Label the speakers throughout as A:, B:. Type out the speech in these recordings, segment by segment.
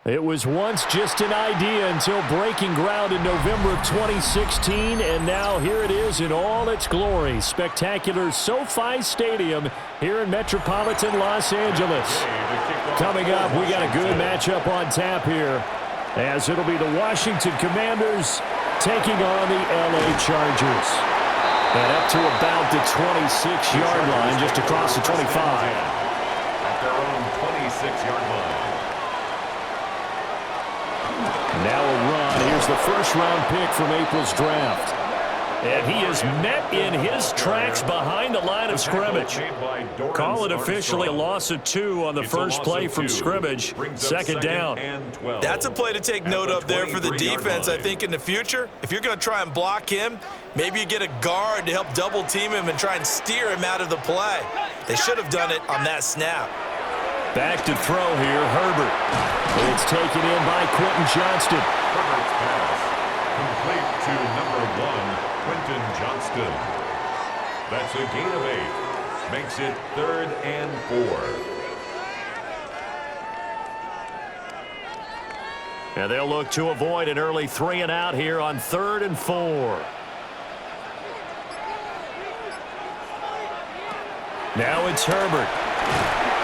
A: It was once just an idea until breaking ground in November of 2016, and now here it is in all its glory. Spectacular SoFi Stadium here in metropolitan Los Angeles. Coming up, we got a good matchup on tap here, as it'll be the Washington Commanders taking on the LA Chargers. And up to about the 26-yard line, just across the 25.
B: At their own 26-yard line.
A: Now a run. Here's the first-round pick from April's draft. And he is met in his tracks behind the line of scrimmage. Call it officially a loss of 2 on the first play from scrimmage. Second down.
C: That's a play to take note of there for the defense, I think, in the future. If you're going to try and block him, maybe you get a guard to help double-team him and try and steer him out of the play. They should have done it on that snap.
A: Back to throw here, Herbert. It's taken in by Quentin Johnston.
B: Herbert's pass complete to number 1, Quentin Johnston. That's a gain of 8. Makes it 3rd and 4.
A: And they'll look to avoid an early 3 and out here on 3rd and 4. Now it's Herbert.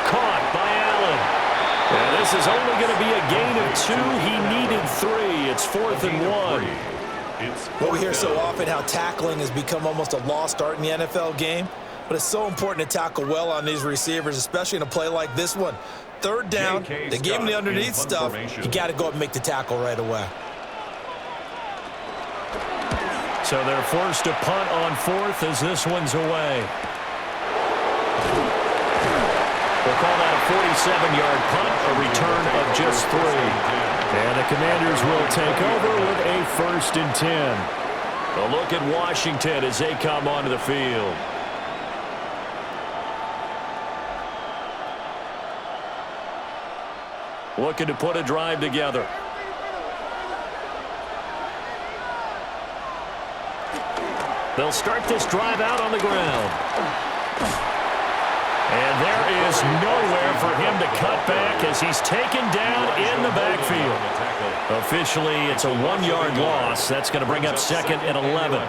A: Caught by Allen. And this is only going to be a gain of 2. He needed 3. It's 4th and 1.
C: Well, we hear so often how tackling has become almost a lost art in the NFL game, but it's so important to tackle well on these receivers, especially in a play like this one. 3rd down, they gave him the underneath stuff. You got to go up and make the tackle right away.
A: So they're forced to punt on 4th as this one's away. We'll call that a 47-yard punt, a return of just 3. And the Commanders will take over with a 1st and 10. A look at Washington as they come onto the field. Looking to put a drive together. They'll start this drive out on the ground. And there is nowhere for him to cut back as he's taken down in the backfield. Officially, it's a 1-yard loss. That's going to bring up 2nd and 11.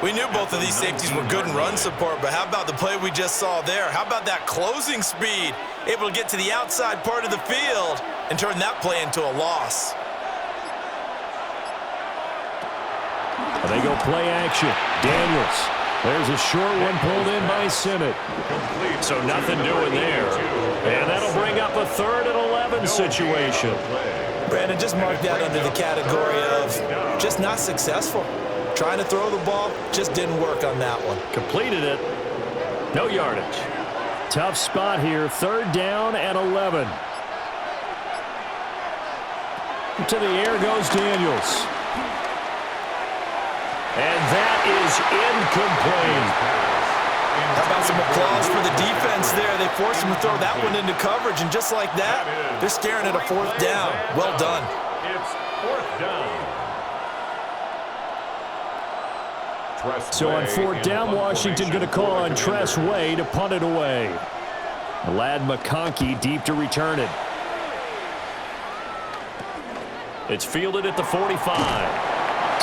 C: We knew both of these safeties were good in run support, but how about the play we just saw there? How about that closing speed? Able to get to the outside part of the field and turn that play into a loss.
A: And they go play action. Daniels. There's a short one pulled in by Sinnott. So nothing doing there. And that'll bring up a 3rd and 11 situation.
C: Brandon, just mark that under the category of just not successful. Trying to throw the ball, just didn't work on that one.
A: Completed it. No yardage. Tough spot here. 3rd down and 11. To the air goes Daniels. And that is incomplete.
C: How about some applause for the defense there? They forced him to throw that one into coverage, and just like that, they're staring at a 4th down. Well done.
B: It's 4th down.
A: So on 4th down, Washington going to call on Tress Way to punt it away. Lad McConkey deep to return it. It's fielded at the 45.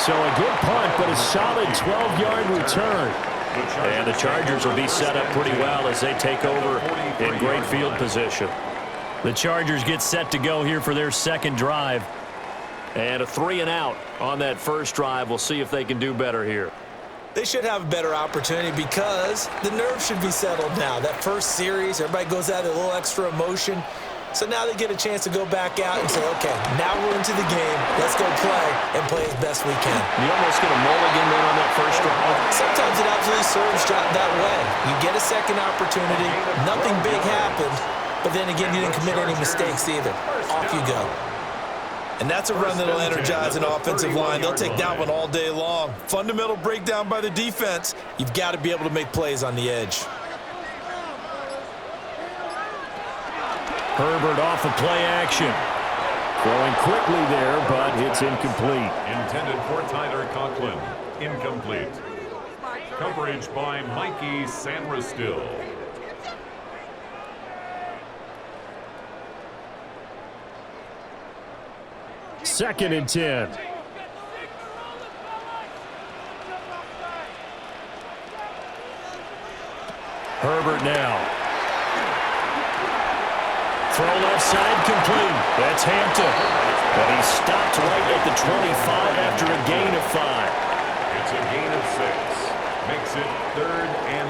A: So a good punt, but a solid 12-yard return. And the Chargers will be set up pretty well as they take over in great field position. The Chargers get set to go here for their 2nd drive. And a 3 and out on that first drive. We'll see if they can do better here.
C: They should have a better opportunity because the nerves should be settled now. That first series, everybody goes out with a little extra emotion. So now they get a chance to go back out and say, okay, now we're into the game. Let's go play and play as best we can.
A: You almost get a mulligan there on that first drive.
C: Sometimes it absolutely serves that way. You get a second opportunity. Nothing big happened. But then again, you didn't commit any mistakes either. Off you go. And that's a run that'll energize an offensive line. They'll take that one all day long. Fundamental breakdown by the defense. You've got to be able to make plays on the edge.
A: Herbert off of play action. Throwing quickly there, but it's incomplete.
B: Intended for Tyler Conklin. Incomplete. Coverage by Mikey Sanderstill.
A: 2nd and 10. Herbert now. Throw left side complete. That's Hampton. But he stopped right at the 25 after a gain of 5.
B: It's a gain of 6. Makes it 3rd and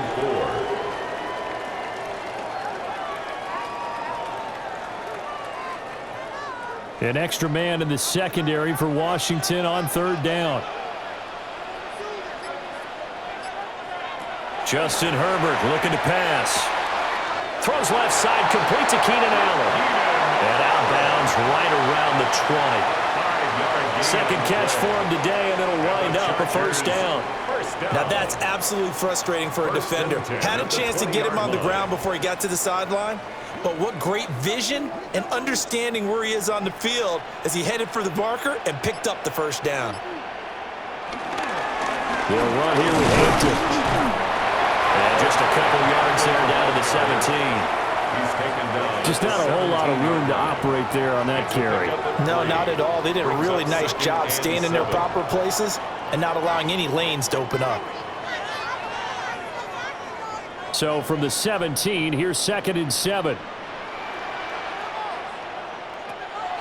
B: 4.
A: An extra man in the secondary for Washington on 3rd down. Justin Herbert looking to pass. Throws left side, complete to Keenan Allen. And outbounds right around the 20. Second catch for him today, and it'll wind up a 1st down.
C: Now that's absolutely frustrating for a defender. Had a chance to get him on the ground before he got to the sideline, but what great vision and understanding where he is on the field as he headed for the marker and picked up the 1st down.
A: They'll run here with Hampton. And just a couple yards there down to the 17.
B: He's taken down.
A: Just not a whole lot of room to operate there on that carry.
C: No, not at all. They did a really nice job staying in their proper places and not allowing any lanes to open up.
A: So from the 17, here's 2nd and 7.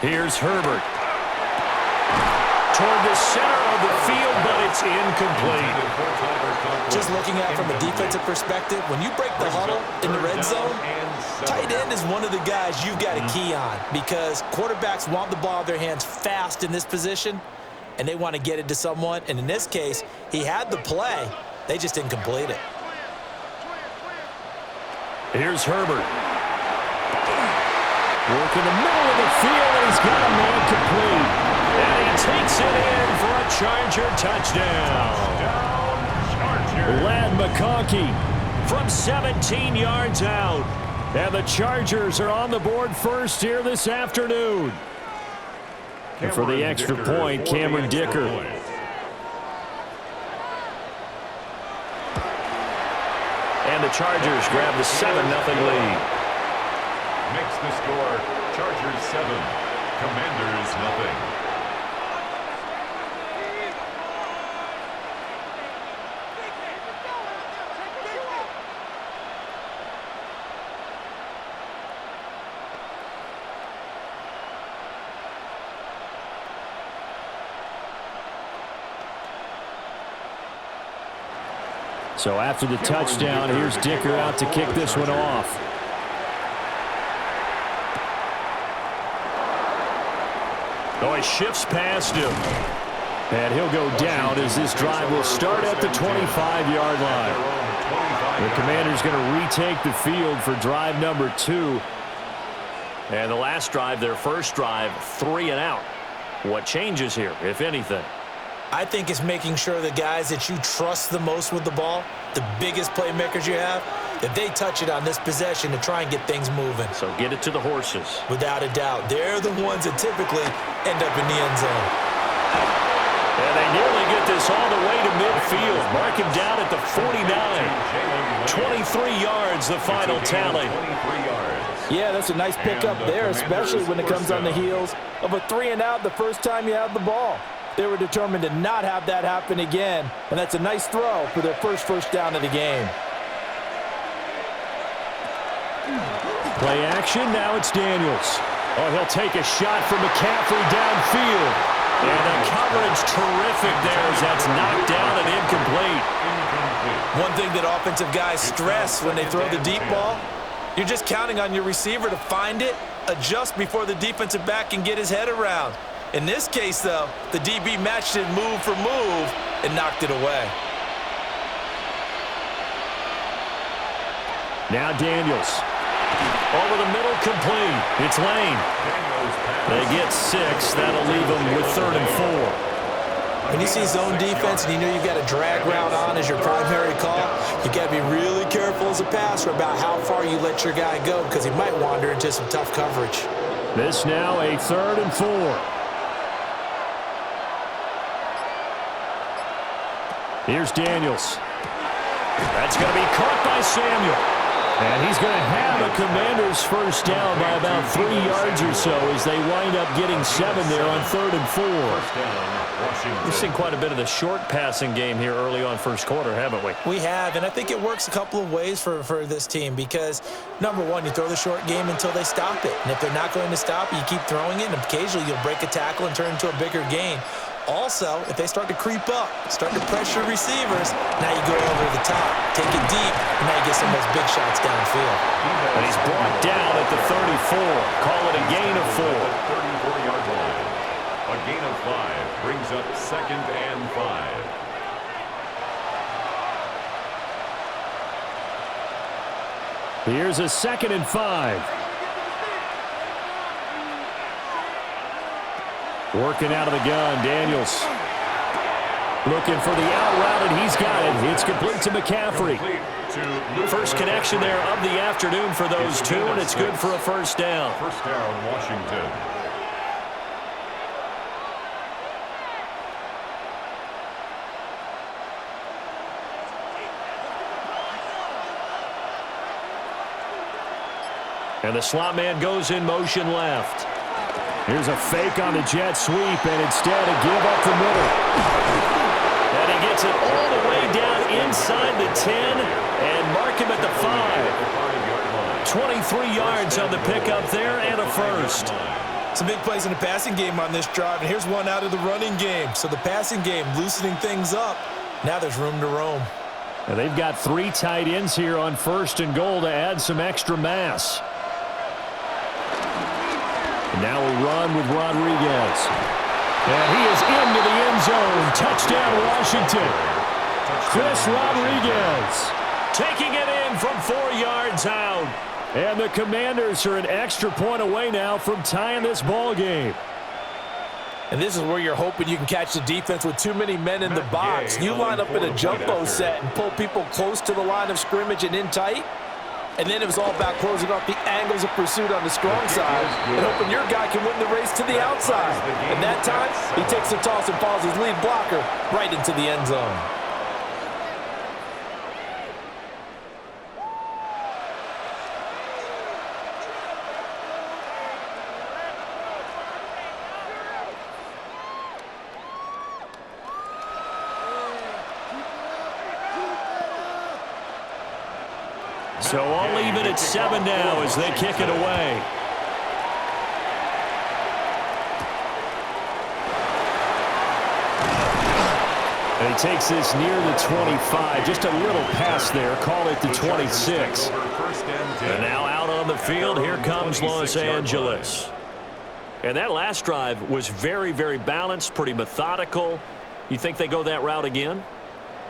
A: Here's Herbert. Toward the center of the field, but it's incomplete.
C: Just looking at it from a defensive perspective, when you break the huddle in the red zone, tight end is one of the guys you've got to key on because quarterbacks want the ball in their hands fast in this position, and they want to get it to someone. And in this case, he had the play. They just didn't complete it.
A: Here's Herbert. Work in the middle of the field, and he's got a man complete. And he takes it in for a Charger touchdown. Lad McConkey from 17 yards out. And the Chargers are on the board first here this afternoon. And for the extra point, Cameron Dicker. And the Chargers grab the 7-0 lead.
B: Makes the score Chargers 7, Commanders 0.
A: So after the touchdown, here's Dicker out to kick this one off. Oh, he shifts past him. And he'll go down as this drive will start at the 25-yard line. The Commanders going to retake the field for drive number 2. And the last drive, their first drive, 3 and out. What changes here, if anything?
C: I think it's making sure the guys that you trust the most with the ball, the biggest playmakers you have, that they touch it on this possession to try and get things moving.
A: So get it to the horses.
C: Without a doubt. They're the ones that typically end up in the end zone.
A: And they nearly get this all the way to midfield. Mark him down at the 49. 23 yards, the final tally.
D: Yeah, that's a nice pickup there, especially when it comes on the heels of a 3-and-out the first time you have the ball. They were determined to not have that happen again, and that's a nice throw for their first down of the game.
A: Play action, now it's Daniels. Oh, he'll take a shot from McCaffrey downfield. And the coverage terrific there as that's knocked down and incomplete.
C: One thing that offensive guys stress when they throw the deep ball, you're just counting on your receiver to find it, adjust before the defensive back can get his head around. In this case, though, the DB matched it move for move and knocked it away.
A: Now Daniels. Over the middle, complete. It's Lane. They get 6. That'll leave them with 3rd and 4.
C: When you see zone defense and you know you've got a drag route on as your primary call, you got to be really careful as a passer about how far you let your guy go because he might wander into some tough coverage.
A: This now a 3rd and 4. Here's Daniels. That's going to be caught by Samuel. And he's going to have a Commanders first down by about 3 yards or so as they wind up getting 7 there on 3rd and 4. We've seen quite a bit of the short passing game here early on first quarter, haven't we?
C: We have, and I think it works a couple of ways for this team because, number one, you throw the short game until they stop it. And if they're not going to stop it, you keep throwing it, and occasionally you'll break a tackle and turn into a bigger gain. Also, if they start to creep up, start to pressure receivers, now you go over the top, take it deep, and now you get some of those big shots downfield.
A: And he's brought down at the 34. Call it a gain of 4.
B: 34-yard line. A gain of 5 brings up 2nd and 5.
A: Here's a 2nd and 5. Working out of the gun, Daniels. Looking for the out route, and he's got it. It's complete to McCaffrey. First connection there of the afternoon for those two, and it's good for a first down.
B: First down, Washington.
A: And the slot man goes in motion left. Here's a fake on the jet sweep, and instead a give up the middle. And he gets it all the way down inside the 10 and mark him at the 5. 23 yards on the pickup there and a first.
C: Some big plays in the passing game on this drive, and here's one out of the running game. So the passing game loosening things up. Now there's room to roam.
A: And they've got 3 tight ends here on 1st and goal to add some extra mass. And now a run with Rodriguez. And he is into the end zone. Touchdown, Washington. Chris Rodriguez taking it in from 4 yards out. And the Commanders are an extra point away now from tying this ball game.
D: And this is where you're hoping you can catch the defense with too many men in the box. You line up in a jumbo set and pull people close to the line of scrimmage and in tight. And then it was all about closing off the angles of pursuit on the strong side and hoping your guy can win the race to the outside. And that time, he takes the toss and follows his lead blocker right into the end zone.
A: So I'll leave it at 7 now as they kick it away. And he takes this near the 25. Just a little pass there. Call it the 26. And now out on the field, here comes Los Angeles. And that last drive was very, very balanced, pretty methodical. You think they go that route again?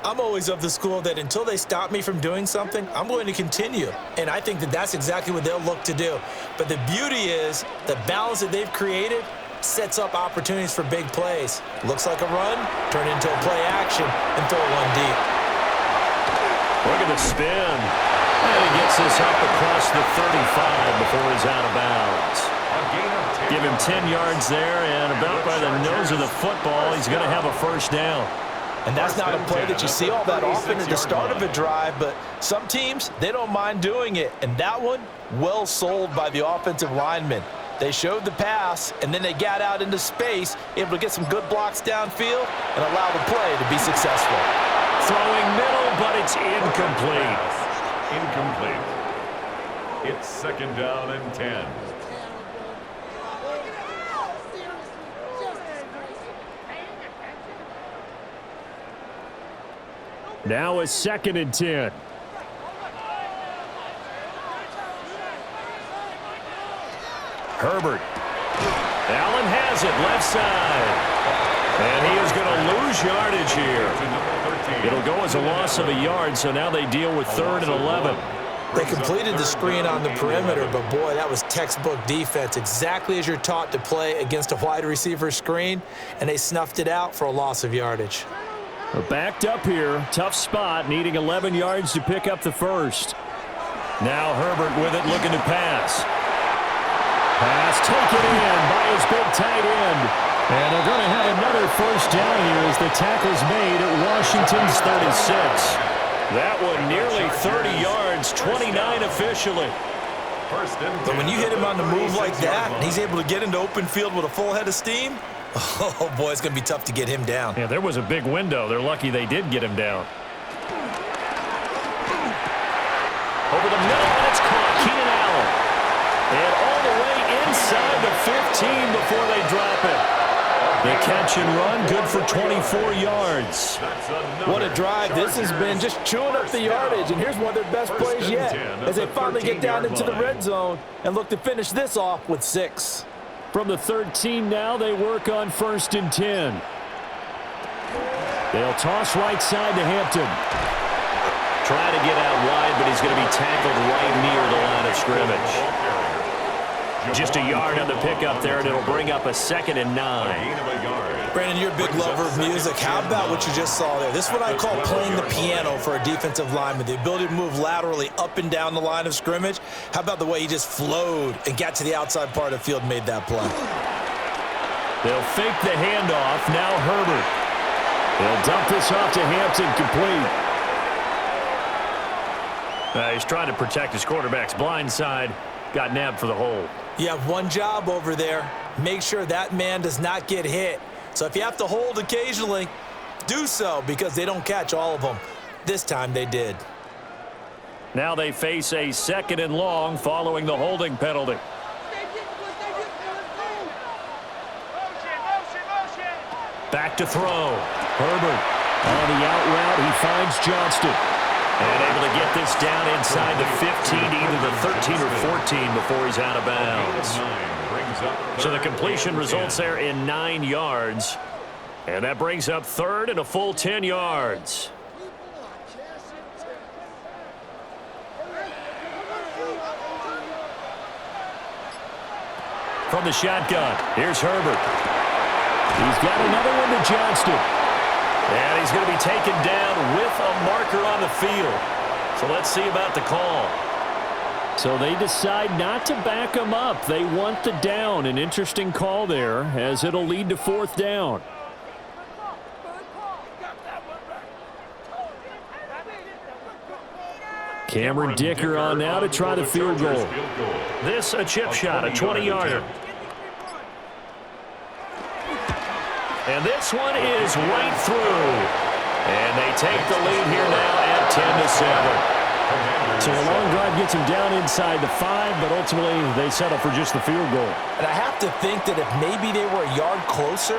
C: I'm always of the school that until they stop me from doing something, I'm going to continue. And I think that that's exactly what they'll look to do. But the beauty is the balance that they've created sets up opportunities for big plays. Looks like a run, turn into a play action, and throw one deep.
A: Look at the spin. And he gets this up across the 35 before he's out of bounds. Give him 10 yards there, and about by the nose of the football, he's going to have a first down.
D: And that's not a play that you see all that often at the start of a drive, but some teams, they don't mind doing it. And that one, well sold by the offensive linemen. They showed the pass, and then they got out into space, able to get some good blocks downfield and allow the play to be successful.
A: Throwing middle, but it's incomplete.
B: Incomplete. It's 2nd down and 10.
A: Now a 2nd and 10. Herbert. Allen has it left side. And he is going to lose yardage here. It'll go as a loss of a yard, so now they deal with 3rd and 11.
C: They completed the screen on the perimeter, but boy, that was textbook defense. Exactly as you're taught to play against a wide receiver screen, and they snuffed it out for a loss of yardage.
A: We're backed up here. Tough spot, needing 11 yards to pick up the first. Now Herbert with it, looking to pass. Pass taken in by his big tight end. And they're going to have another first down here as the tackle's made at Washington's 36. That one nearly 30 yards, 29 officially.
C: But when you hit him on the move like that, and he's able to get into open field with a full head of steam, oh, boy, it's going to be tough to get him down.
A: Yeah, there was a big window. They're lucky they did get him down. Over the middle, and it's caught. Keenan Allen. And all the way inside the 15 before they drop it. The catch and run, good for 24 yards.
D: What a drive. This has been just chewing up the yardage, and here's one of their best plays yet as they finally get down into the red zone and look to finish this off with 6.
A: From the 13 now, they work on 1st and 10. They'll toss right side to Hampton. Trying to get out wide, but he's going to be tackled right near the line of scrimmage. Just a yard on the pickup there, and it'll bring up a 2nd and 9.
C: Brandon, you're a big lover of music. How about what you just saw there? This is what I call playing the piano for a defensive lineman, the ability to move laterally up and down the line of scrimmage. How about the way he just flowed and got to the outside part of the field and made that play?
A: They'll fake the handoff. Now Herbert. They'll dump this off to Hampton, complete. He's trying to protect his quarterback's blind side. Got nabbed for the hold.
C: You have one job over there. Make sure that man does not get hit. So if you have to hold occasionally, do so, because they don't catch all of them. This time they did.
A: Now they face a 2nd and long following the holding penalty. Back to throw. Herbert on the out route. He finds Johnston. And able to get this down inside the 15 to either the 13 or 14 before he's out of bounds. So the completion results there in 9 yards. And that brings up 3rd and a full 10 yards. From the shotgun, here's Herbert. He's got another one to Johnston. And he's going to be taken down with a marker on the field. So let's see about the call. So they decide not to back him up. They want the down. An interesting call there, as it'll lead to 4th down. Cameron Dicker on now to try the field goal. This a chip shot, a 20-yarder. And this one is right through. And they take the lead here now at 10-7. So a long drive gets them down inside the 5, but ultimately they settle for just the field goal.
C: And I have to think that if maybe they were a yard closer,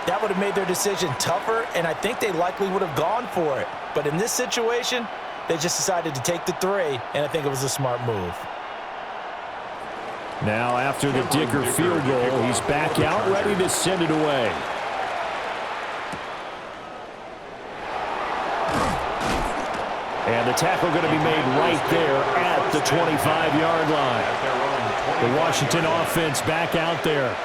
C: that would have made their decision tougher, and I think they likely would have gone for it. But in this situation, they just decided to take the 3, and I think it was a smart move.
A: Now after the Dicker field goal, he's back out ready to send it away. And the tackle going to be made right there at the 25-yard line. The Washington offense back out there.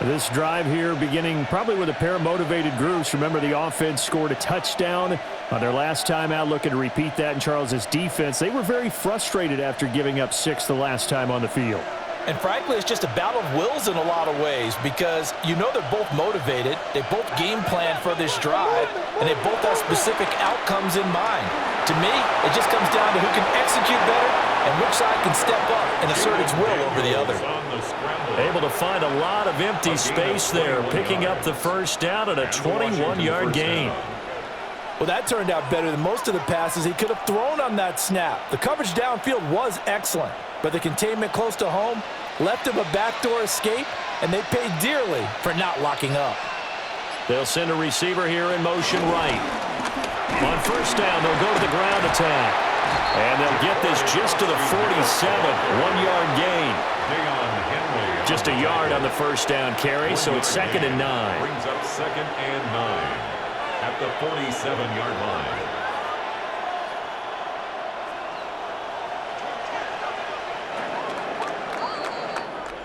A: This drive here beginning probably with a pair of motivated groups. Remember, the offense scored a touchdown on their last time out, looking to repeat that in Charles's defense. They were very frustrated after giving up 6 the last time on the field.
C: And frankly, it's just a battle of wills in a lot of ways, because you know they're both motivated, they both game plan for this drive, and they both have specific outcomes in mind. To me, it just comes down to who can execute better and which side can step up and assert its will over the other.
A: Able to find a lot of empty space there, picking up the first down at a 21-yard gain.
D: Well, that turned out better than most of the passes he could have thrown on that snap. The coverage downfield was excellent, but the containment close to home left him a backdoor escape, and they paid dearly for not locking up.
A: They'll send a receiver here in motion right. On first down, they'll go to the ground attack. And they'll get this just to the 47, 1-yard gain. Just a yard on the first down carry, so it's 2nd and 9.
B: Brings up 2nd and 9 at the 47-yard line.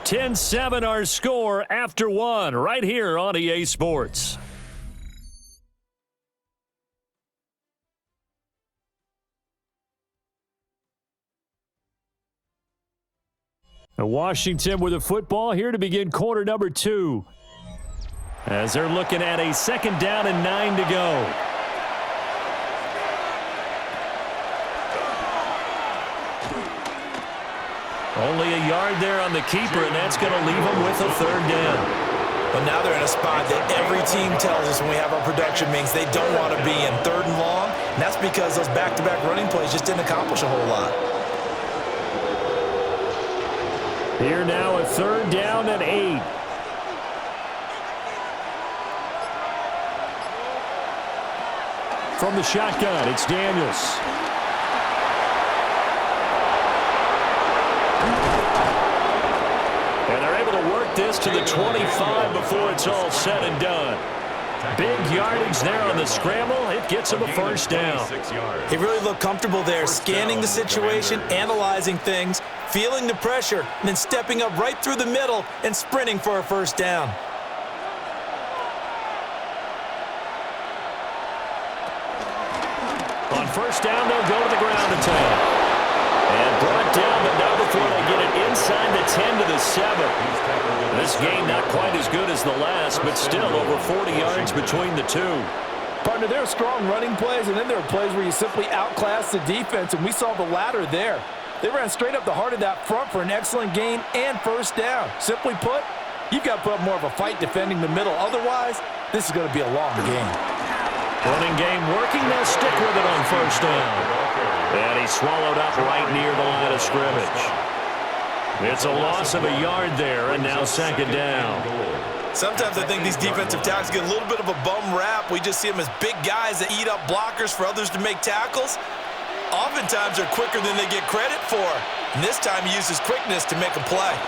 A: (10-7) our score after 1 right here on EA Sports. Washington with a football here to begin quarter number 2. As they're looking at a 2nd down and 9 to go. Only a yard there on the keeper, and that's going to leave them with a third down.
C: Well, now they're in a spot that every team tells us when we have our production meetings they don't want to be in, third and long, and that's because those back-to-back running plays just didn't accomplish a whole lot.
A: Here now a third down and 8. From the shotgun, it's Daniels. And they're able to work this to the 25 before it's all said and done. Big yardage there on the scramble. It gets him a first down.
C: He really looked comfortable there, scanning the situation, analyzing things, feeling the pressure, and then stepping up right through the middle and sprinting for a first down.
A: On first down, they'll go to the ground attack. And brought down, but not before they get it inside the 10 to the 7. This game not quite as good as the last, but still over 40 yards between the two.
D: Partner, there are strong running plays, and then there are plays where you simply outclass the defense, and we saw the latter there. They ran straight up the heart of that front for an excellent gain and first down. Simply put, you've got to put up more of a fight defending the middle. Otherwise, this is going to be a long game.
A: Running game working. They'll stick with it on first down. And he's swallowed up right near the line of scrimmage. It's a loss of a yard there, and now second down.
C: Sometimes I think these defensive tackles get a little bit of a bum rap. We just see them as big guys that eat up blockers for others to make tackles. Oftentimes they're quicker than they get credit for. And this time he uses quickness to make a play.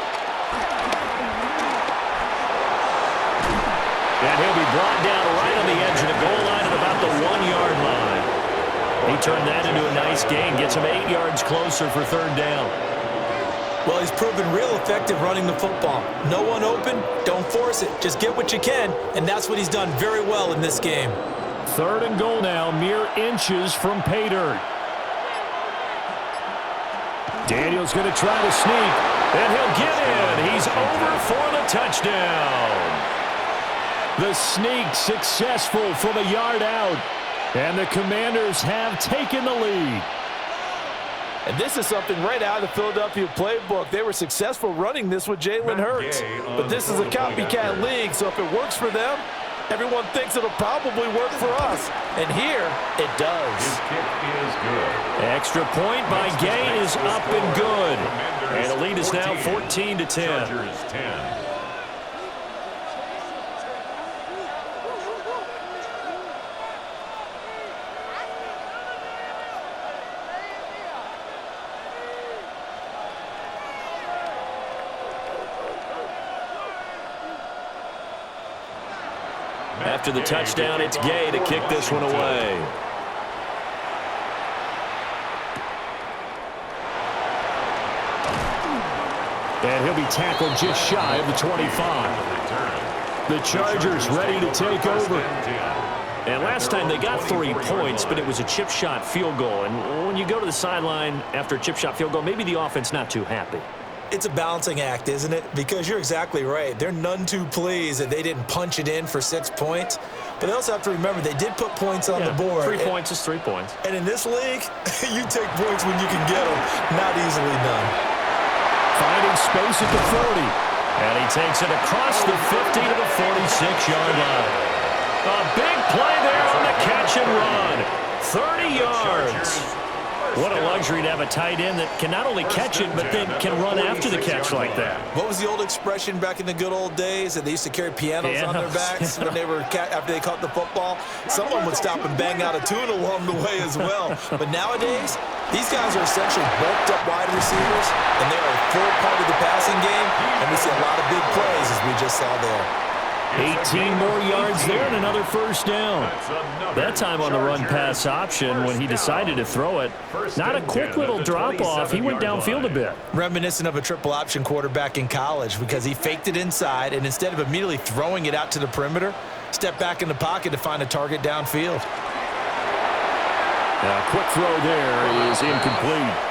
A: And he'll be brought down right on the edge of the goal line at about the 1-yard line. He turned that into a nice gain, gets him 8 yards closer for third down.
C: Well, he's proven real effective running the football. No one open, don't force it. Just get what you can, and that's what he's done very well in this game.
A: Third and goal now, mere inches from pay dirt. Daniels going to try to sneak, and he'll get in. He's over for the touchdown. The sneak successful from a yard out, and the Commanders have taken the lead.
D: And this is something right out of the Philadelphia playbook. They were successful running this with Jalen Hurts. But this is a copycat league, so if it works for them, everyone thinks it'll probably work for us. And here, it does.
A: Extra point by Gay is up and good. And the lead is now 14-10. After the touchdown, it's Gay to kick this one away. And he'll be tackled just shy of the 25. The Chargers ready to take over. And last time they got 3 points, but it was a chip shot field goal. And when you go to the sideline after a chip shot field goal, maybe the offense not too happy.
C: It's a balancing act, isn't it? Because you're exactly right. They're none too pleased that they didn't punch it in for 6 points. But they also have to remember they did put points on the board.
A: 3 points is 3 points.
C: And in this league, you take points when you can get them. Not easily done.
A: Finding space at the 40. And he takes it across the 50 to the 46-yard line. A big play there on the catch and run. 30 yards. What a luxury to have a tight end that can not only catch it, but then can run after the catch like that.
C: What was the old expression back in the good old days that they used to carry pianos on their backs when they were after they caught the football? Someone would stop and bang out a tune along the way as well. But nowadays, these guys are essentially bulked up wide receivers, and they're a full part of the passing game, and we see a lot of big plays as we just saw there.
A: 18 more yards there and another first down. That time on the run-pass option when he decided to throw it. Not a quick little drop-off. He went downfield a bit.
C: Reminiscent of a triple option quarterback in college because he faked it inside, and instead of immediately throwing it out to the perimeter, stepped back in the pocket to find a target downfield.
A: A quick throw there is incomplete.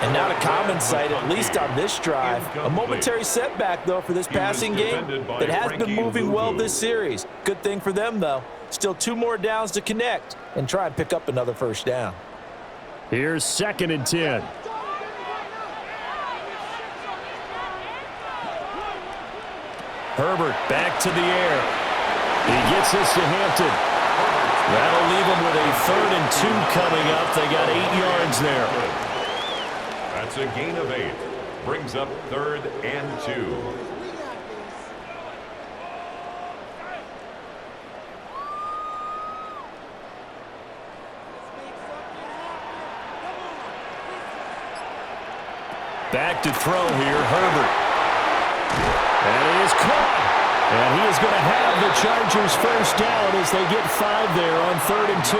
D: And not a common sight, at least on this drive. A momentary setback, though, for this passing game that has been moving well this series. Good thing for them, though. Still 2 more downs to connect and try and pick up another first down.
A: Here's 2nd and 10. Herbert back to the air. He gets this to Hampton. That'll leave them with a 3rd and 2 coming up. They got 8 yards there.
B: That's a gain of 8. Brings up 3rd and 2.
A: Back to throw here, Herbert. And it is caught. And he is going to have the Chargers first down as they get 5 there on 3rd and 2.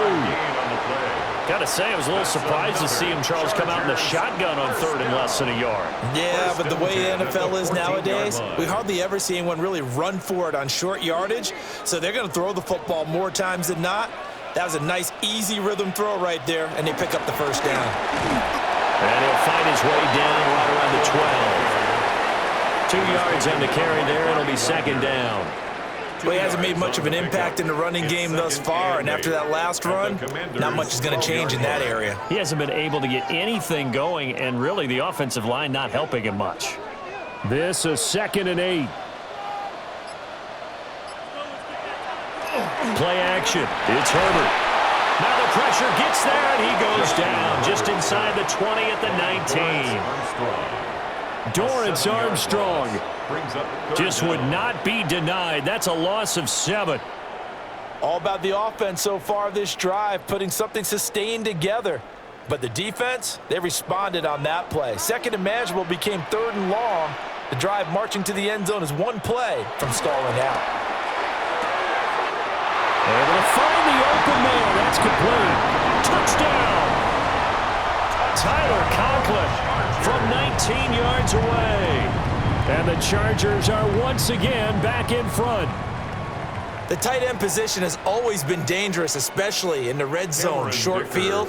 E: Got to say, I was a little surprised to see him, Charles, come out in the shotgun on 3rd and less than a yard.
C: Yeah, but the way the NFL is nowadays, we hardly ever see anyone really run for it on short yardage. So they're going to throw the football more times than not. That was a nice, easy rhythm throw right there, and they pick up the first down.
A: And he'll find his way down right around the 12. 2 yards on the carry there. It'll be 2nd down.
C: Well, he hasn't made much of an impact in the running game thus far, and after that last run, not much is going to change in that area.
E: He hasn't been able to get anything going, and really the offensive line not helping him much.
A: This is 2nd and 8. Play action. It's Herbert. Now the pressure gets there, and he goes down just inside the 20 at the 19. Dorrance Armstrong just would not be denied. That's a loss of 7.
C: All about the offense so far this drive, putting something sustained together. But the defense, they responded on that play. 2nd and manageable became 3rd and long. The drive marching to the end zone is 1 play from stalling out.
A: Able to find the open man. That's complete. Touchdown. Tyler Conklin from 19 yards away. And the Chargers are once again back in front.
C: The tight end position has always been dangerous, especially in the red zone, short field.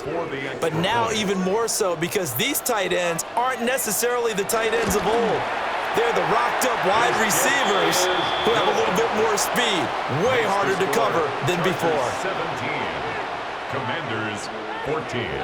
C: But now even more so because these tight ends aren't necessarily the tight ends of old. They're the rocked-up wide receivers who have a little bit more speed, way harder to cover than before.
B: 17. Commanders 14.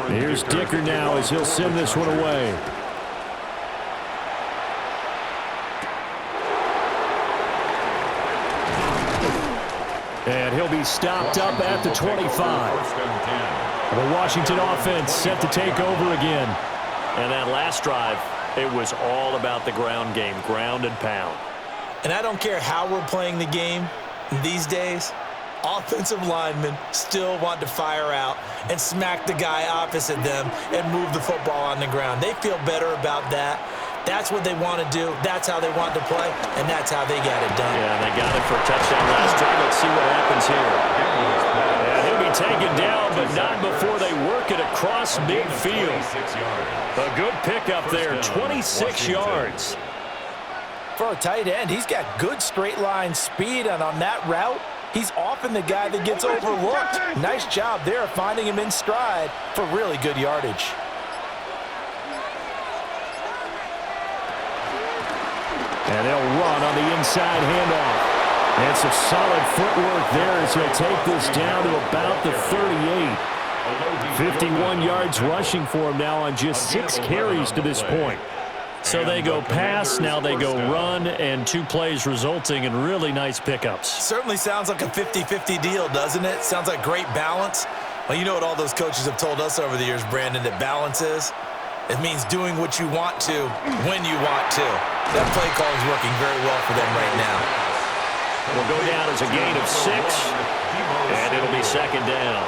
A: Here's Dicker now as he'll send this one away. And he'll be stopped up at the 25. The Washington offense set to take over again.
E: And that last drive, it was all about the ground game, ground and pound.
C: And I don't care how we're playing the game these days, offensive linemen still want to fire out and smack the guy opposite them and move the football on the ground. They feel better about that. That's what they want to do. That's how they want to play, and that's how they got it done.
E: Yeah, they got it for a touchdown last drive. Let's see what happens here.
A: And he'll be taken down, but not before they work it across midfield. A good pickup there, 26 yards.
C: For a tight end, he's got good straight line speed, and on that route, he's often the guy that gets overlooked. Nice job there finding him in stride for really good yardage.
A: And they'll run on the inside handoff. And some solid footwork there as he'll take this down to about the 38. 51 yards rushing for him now on just 6 carries to this point.
E: So they go pass, now they go run, and 2 plays resulting in really nice pickups.
C: Certainly sounds like a 50-50 deal, doesn't it? Sounds like great balance. Well, you know what all those coaches have told us over the years, Brandon, that balance is? It means doing what you want to when you want to. That play call is working very well for them right now.
A: It'll go down as a gain of 6, and it'll be 2nd down.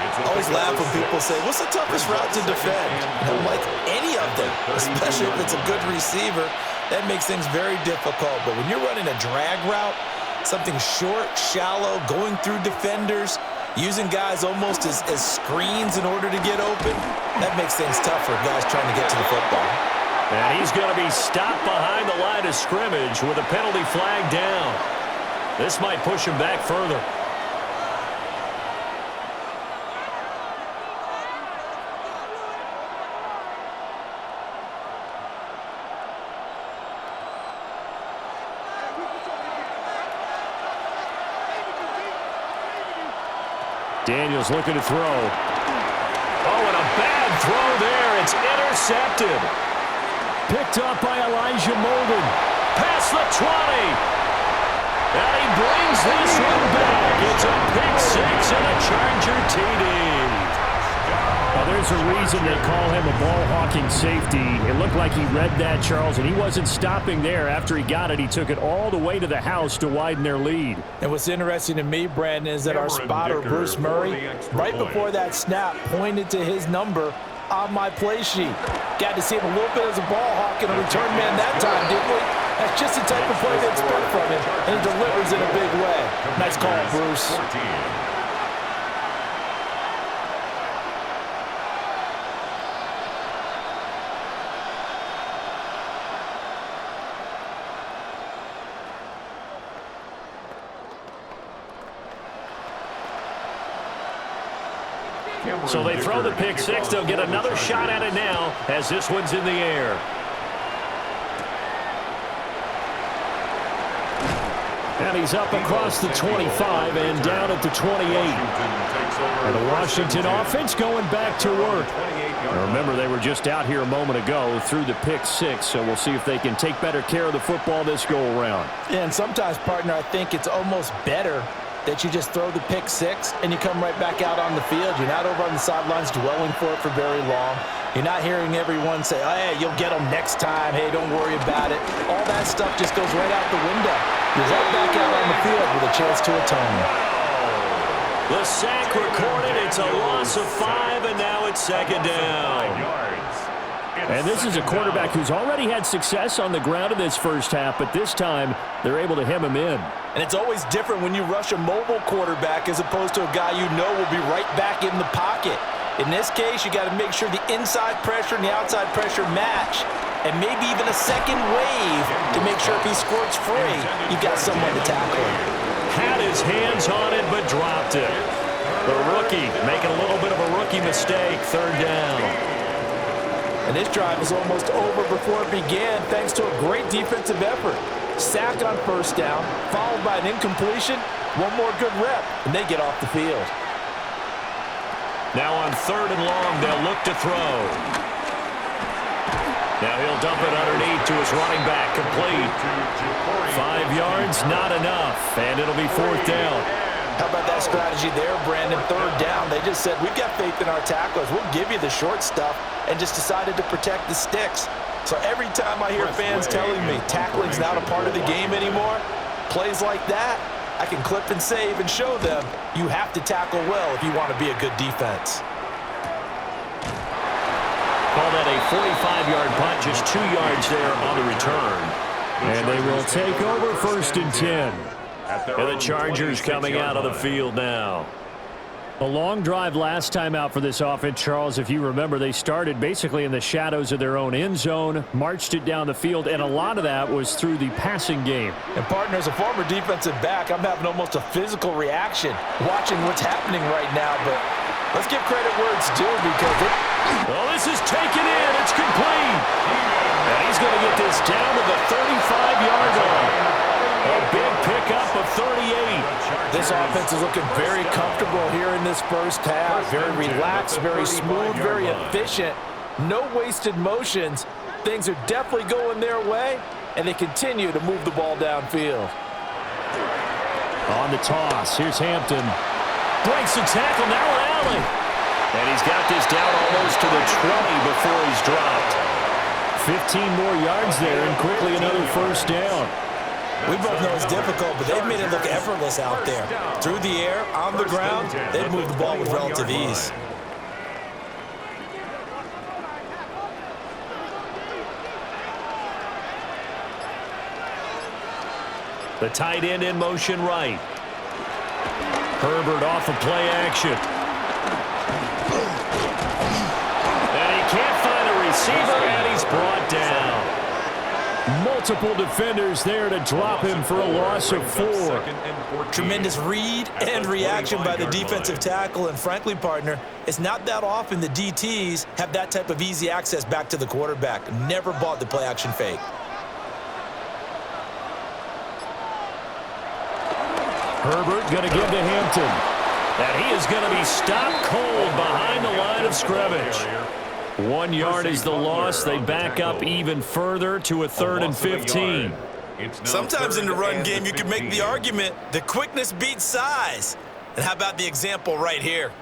C: I always laugh when people say, what's the toughest route to defend? I don't like any of them, especially if it's a good receiver. That makes things very difficult. But when you're running a drag route, something short, shallow, going through defenders, using guys almost as screens in order to get open, that makes things tough for guys trying to get to the football.
A: And he's going to be stopped behind the line of scrimmage with a penalty flag down. This might push him back further. Daniels looking to throw. Oh, and a bad throw there. It's intercepted. Picked up by Elijah Molden. Past the 20. And he brings this one back. It's a pick six and a Charger TD. Now, there's a reason they call him a ball-hawking safety. It looked like he read that, Charles, and he wasn't stopping there. After he got it, he took it all the way to the house to widen their lead.
D: And what's interesting to me, Brandon, is that our spotter, Bruce Murray, right before that snap, pointed to his number on my play sheet. Got to see him a little bit as a ball hawk and a return man that time, didn't we? That's just the type of play they expect from him, and he delivers in a big way. Nice call, Bruce.
A: So they throw the pick six. They'll get another shot at it now as this one's in the air. And he's up across the 25 and down at the 28. And the Washington offense going back to work. Now remember, they were just out here a moment ago through the pick six, so we'll see if they can take better care of the football this go-around.
D: Yeah, and sometimes, partner, I think it's almost better that you just throw the pick six and you come right back out on the field. You're not over on the sidelines dwelling for it for very long. You're not hearing everyone say, oh, hey, you'll get them next time. Hey, don't worry about it. All that stuff just goes right out the window. You're right back out on the field with a chance to atone.
A: The sack recorded. It's a loss of 5, and now it's second down. And this is a quarterback who's already had success on the ground in this first half, but this time they're able to hem him in.
D: And it's always different when you rush a mobile quarterback as opposed to a guy you know will be right back in the pocket. In this case, you got to make sure the inside pressure and the outside pressure match, and maybe even a second wave to make sure if he squirts free, you've got someone to tackle him.
A: Had his hands on it, but dropped it. The rookie making a little bit of a rookie mistake, third down.
D: And this drive is almost over before it began thanks to a great defensive effort. Sack on first down, followed by an incompletion, one more good rep, and they get off the field.
A: Now on third and long, they'll look to throw. Now he'll dump it underneath to his running back, complete. 5 yards, not enough, and it'll be fourth down.
D: How about that strategy there, Brandon? Third down, they just said, we've got faith in our tacklers. We'll give you the short stuff, and just decided to protect the sticks. So every time I hear fans telling me tackling's not a part of the game anymore, plays like that, I can clip and save and show them you have to tackle well if you want to be a good defense.
A: Call that a 45-yard punt, just 2 yards there on the return. And they will take over first and 10. And the Chargers coming out of the field now. A long drive last time out for this offense, Charles. If you remember, they started basically in the shadows of their own end zone, marched it down the field, and a lot of that was through the passing game.
D: And, partner, as a former defensive back, I'm having almost a physical reaction watching what's happening right now. But let's give credit where it's due because
A: well, this is taken in. It's complete. And he's going to get this down to the 35-yard line. A big pickup of 38.
D: This offense is looking very comfortable here in this first half. Very relaxed, very smooth, very efficient. No wasted motions. Things are definitely going their way, and they continue to move the ball downfield.
A: On the toss, here's Hampton. Breaks the tackle, now an alley. And he's got this down almost to the 20 before he's dropped. 15 more yards there, and quickly another first down.
D: We both know it's difficult, but they've made it look effortless out there. Through the air, on the ground, they've moved the ball with relative ease.
A: The tight end in motion right. Herbert off of play action. And he can't find a receiver, and he's brought down. Multiple defenders there to drop him for a loss of 4.
D: Tremendous read and reaction by the defensive tackle. And frankly, partner, it's not that often the DTs have that type of easy access back to the quarterback. Never bought the play action fake.
A: Herbert going to give to Hampton. And he is going to be stopped cold behind the line of scrimmage. 1 yard is the loss. They back up even further to a 3rd and 15.
C: Sometimes in the run game, you can make the argument that quickness beats size. And how about the example right here?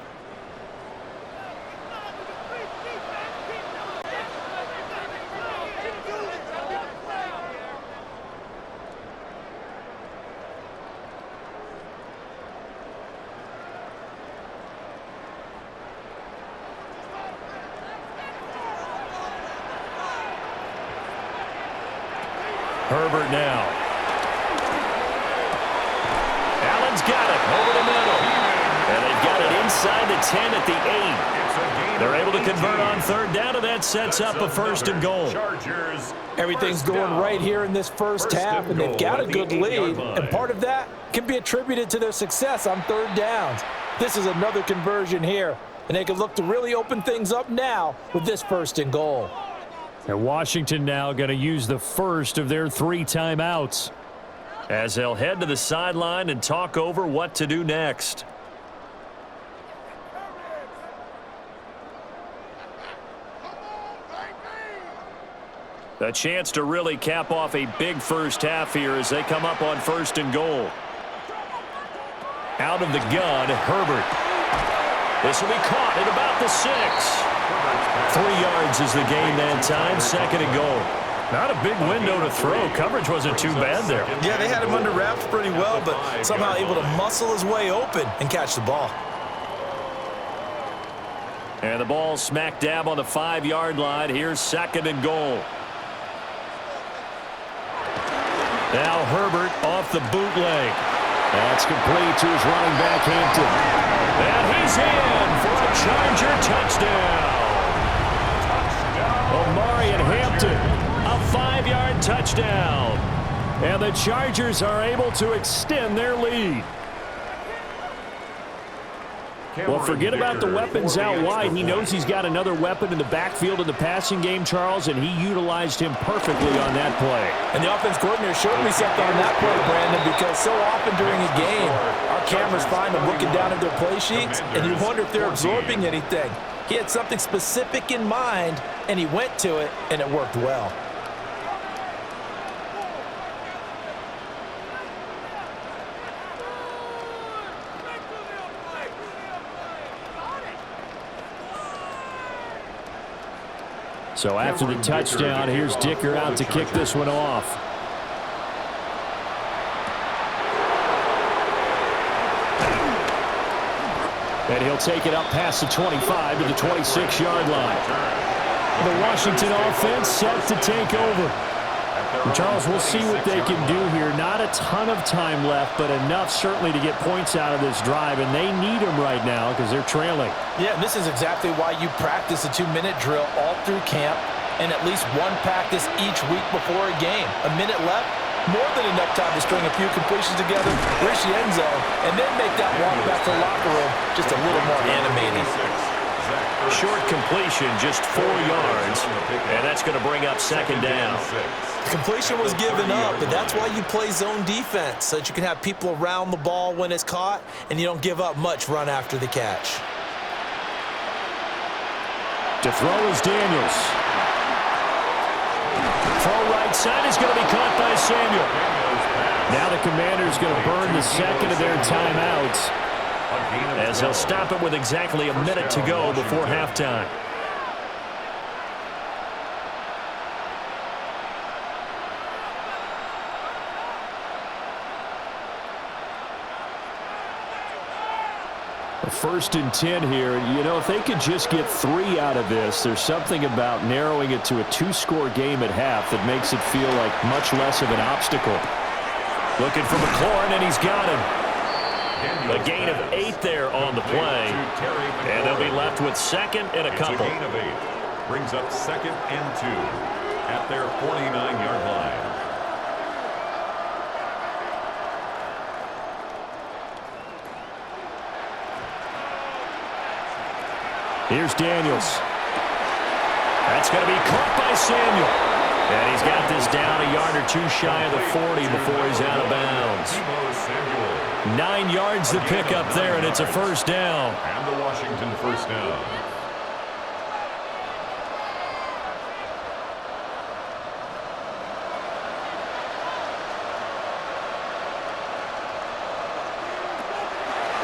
A: Herbert now. Allen's got it over the middle. And they've got it inside the 10 at the 8. They're able to convert on 3rd down, and that sets up a 1st and goal.
D: Everything's going right here in this first half, and they've got a good lead, and part of that can be attributed to their success on 3rd downs. This is another conversion here, and they can look to really open things up now with this 1st and goal.
A: And Washington now going to use the first of their 3 timeouts as they'll head to the sideline and talk over what to do next. A chance to really cap off a big first half here as they come up on 1st and goal. Out of the gun, Herbert. This will be caught at about the 6. 3 yards is the gain that time, 2nd and goal. Not a big window to throw. Coverage wasn't too bad there.
C: Yeah, they had him under wraps pretty well, but somehow able to muscle his way open and catch the ball.
A: And the ball smack dab on the 5-yard line. Here's 2nd and goal. Now Herbert off the bootleg. That's complete to his running back, Hampton. And he's in for a Charger touchdown. Omarion Hampton, a 5-yard touchdown. And the Chargers are able to extend their lead. Well, forget about the weapons out wide. He knows he's got another weapon in the backfield in the passing game, Charles, and he utilized him perfectly on that play.
D: And the offense coordinator showed me something on that play, Brandon, because so often during a game, our cameras find them looking down at their play sheets, and you wonder if they're absorbing anything. He had something specific in mind, and he went to it, and it worked well.
A: So after the touchdown, here's Dicker out to kick this one off. And he'll take it up past the 25 to the 26-yard line. The Washington offense set to take over. And Charles, we'll see what they can do here. Not a ton of time left, but enough certainly to get points out of this drive, and they need them right now because they're trailing.
D: Yeah, and this is exactly why you practice a 2-minute drill all through camp and at least one practice each week before a game. A minute left, more than enough time to string a few completions together, reach the end zone, and then make that walk back to the locker room just a little more animated.
A: Short completion, just 4 yards, and that's going to bring up 2nd down.
C: The completion was given up, but that's why you play zone defense, so that you can have people around the ball when it's caught, and you don't give up much run after the catch.
A: To throw is Daniels. Throw right side is going to be caught by Samuel. Now the Commanders going to burn the 2nd of their timeouts, as they'll stop it with exactly a minute to go before halftime. First and 10 here. You know, if they could just get 3 out of this, there's something about narrowing it to a 2-score game at half that makes it feel like much less of an obstacle. Looking for McLaurin, and he's got him. A gain of 8 there on the play, and they'll be left with 2nd and a couple.
B: It's a gain of 8. Brings up 2nd and 2 at their 49-yard line.
A: Here's Daniels. That's going to be caught by Samuel. And he's got this down a yard or two shy of the 40 before he's out of bounds. 9 yards to pick up there, and it's a first down.
B: And the Washington first down.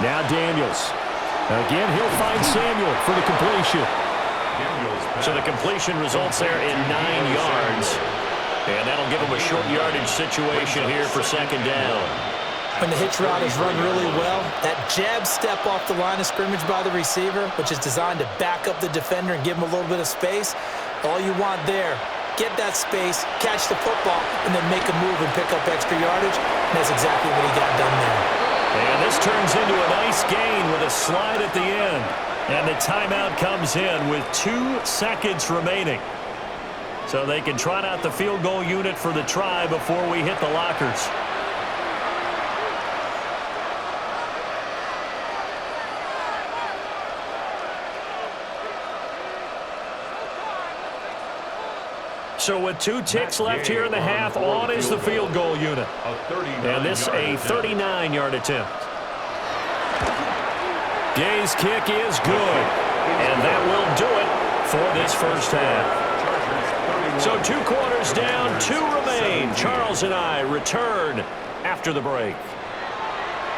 A: Now Daniels. Again, he'll find Samuel for the completion.
E: So the completion results there in 9 yards. And that'll give him a short yardage situation here for second down.
C: When the hitch route is run really well, that jab step off the line of scrimmage by the receiver, which is designed to back up the defender and give him a little bit of space, all you want there, get that space, catch the football, and then make a move and pick up extra yardage. And that's exactly what he got done there.
A: And this turns into a nice gain with a slide at the end. And the timeout comes in with 2 seconds remaining. So they can trot out the field goal unit for the try before we hit the lockers. So with 2 ticks left here in the half, on is the field goal unit. And this a 39-yard attempt. Gay's kick is good. And that will do it for this first half. So 2 quarters down, 2 remain. Charles and I return after the break.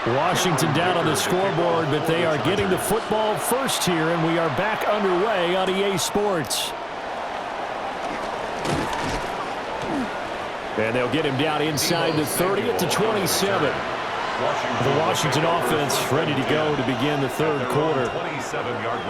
A: Washington down on the scoreboard, but they are getting the football first here, and we are back underway on EA Sports. And they'll get him down inside the 30 at the 27. The Washington offense ready to go to begin the third quarter.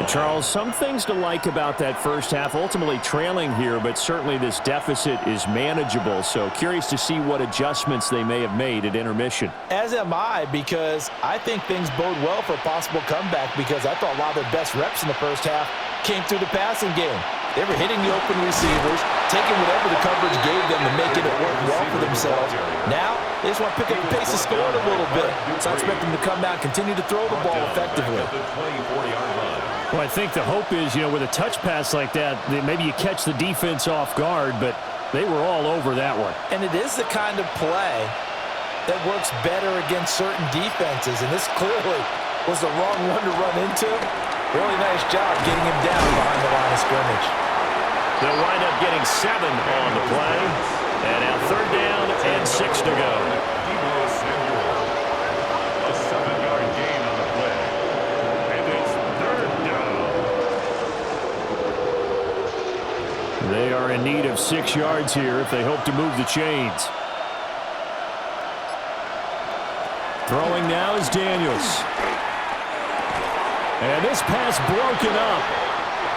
A: Charles, some things to like about that first half. Ultimately trailing here, but certainly this deficit is manageable. So curious to see what adjustments they may have made at intermission.
D: As am I, because I think things bode well for a possible comeback, because I thought a lot of their best reps in the first half came through the passing game. They were hitting the open receivers, taking whatever the coverage gave them and making it work well for themselves. Now, they just want to pick up the pace of scoring a little bit. So I expect them to come out and continue to throw the ball effectively.
A: Well, I think the hope is, with a touch pass like that, maybe you catch the defense off guard, but they were all over that one.
D: And it is the kind of play that works better against certain defenses, and this clearly was the wrong one to run into. Really nice job getting him down behind the line of scrimmage.
A: They'll wind up getting 7 on the play. And now third down and 6 to go.
B: A 7-yard gain on the play. And it's third down.
A: They are in need of 6 yards here if they hope to move the chains. Throwing now is Daniels. And this pass broken up.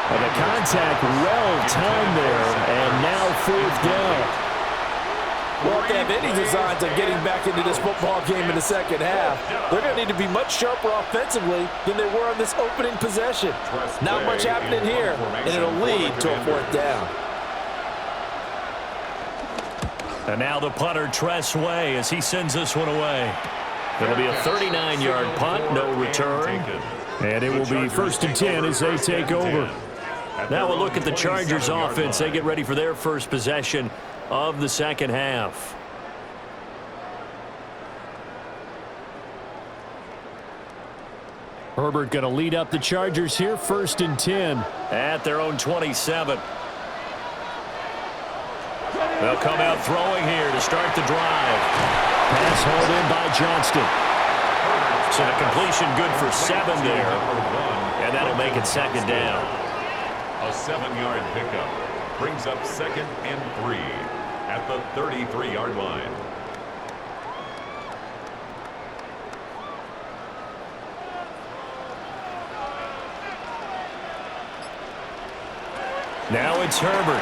A: And the contact well timed there. And now fourth down.
D: Well, if they have any designs of getting back into this football game in the second half, they're going to need to be much sharper offensively than they were on this opening possession. Not much happening here, and it'll lead to a fourth down.
A: And now the punter, Tress Way, as he sends this one away. It'll be a 39-yard punt, no return. And it will be 1st and 10 as they take over. Now we'll look at the Chargers offense. They get ready for their first possession of the second half. Herbert going to lead up the Chargers here, 1st and 10 at their own 27. They'll come out throwing here to start the drive. Pass hauled in by Johnston. So the completion good for 7 there. And that'll make it second down.
B: A 7-yard pickup brings up 2nd and 3 at the 33-yard line.
A: Now it's Herbert.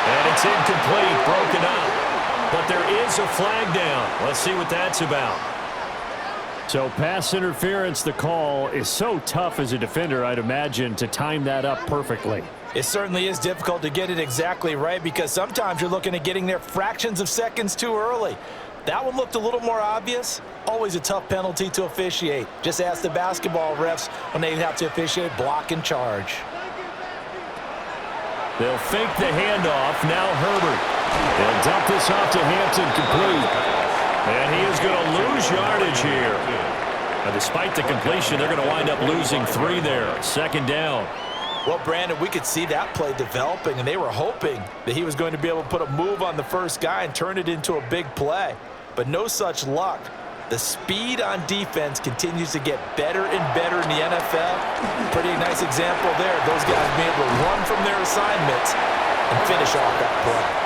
A: And it's incomplete, broken up. But there is a flag down. Let's see what that's about. So pass interference, the call is so tough as a defender, I'd imagine, to time that up perfectly.
D: It certainly is difficult to get it exactly right, because sometimes you're looking at getting there fractions of seconds too early. That one looked a little more obvious. Always a tough penalty to officiate. Just ask the basketball refs when they have to officiate block and charge.
A: They'll fake the handoff. Now Herbert. They'll dump this off to Hampton, complete. And he is going to lose yardage here. Now, despite the completion, they're going to wind up losing 3 there. Second down.
D: Well, Brandon, we could see that play developing, and they were hoping that he was going to be able to put a move on the first guy and turn it into a big play. But no such luck. The speed on defense continues to get better and better in the NFL. Pretty nice example there. Those guys being able to run from their assignments and finish off that play.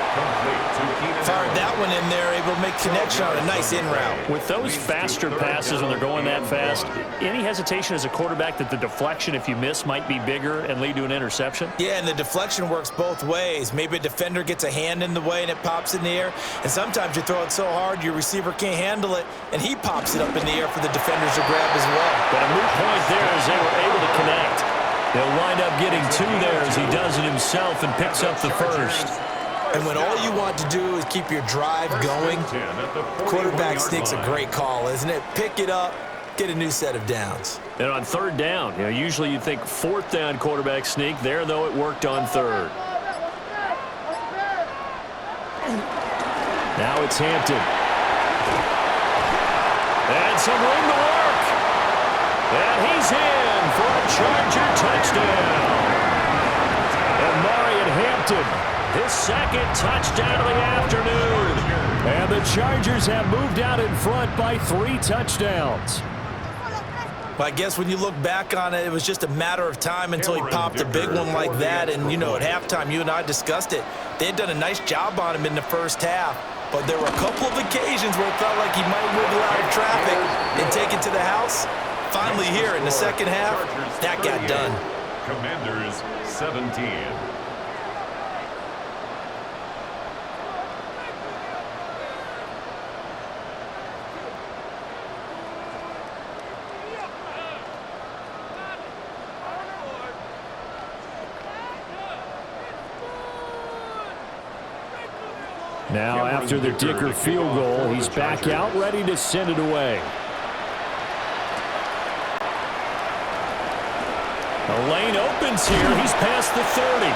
D: Fired that one in there, able to make connection on a nice in route.
E: With those faster passes when they're going that fast, any hesitation as a quarterback that the deflection, if you miss, might be bigger and lead to an interception?
D: Yeah, and the deflection works both ways. Maybe a defender gets a hand in the way and it pops in the air, and sometimes you throw it so hard your receiver can't handle it, and he pops it up in the air for the defenders to grab as well.
E: But a moot point there as they were able to connect.
A: They'll wind up getting 2 there as he does it himself and picks up the first.
D: And when all you want to do is keep your drive going, quarterback sneak's a great call, isn't it? Pick it up, get a new set of downs.
A: And on third down, usually you think fourth down quarterback sneak. There, though, it worked on third. Now it's Hampton. And some room to work. And he's in for a Charger touchdown. And Marion Hampton, his second touchdown of the afternoon. And the Chargers have moved out in front by 3 touchdowns.
D: Well, I guess when you look back on it, it was just a matter of time until he popped a big one like that. And, at halftime, you and I discussed it. They had done a nice job on him in the first half. But there were a couple of occasions where it felt like he might wiggle out of traffic and take it to the house. Finally here in the second half, that got done.
B: Commanders 17.
A: Now, after the Dicker field goal, he's back out, ready to send it away. The lane opens here. He's past the 30.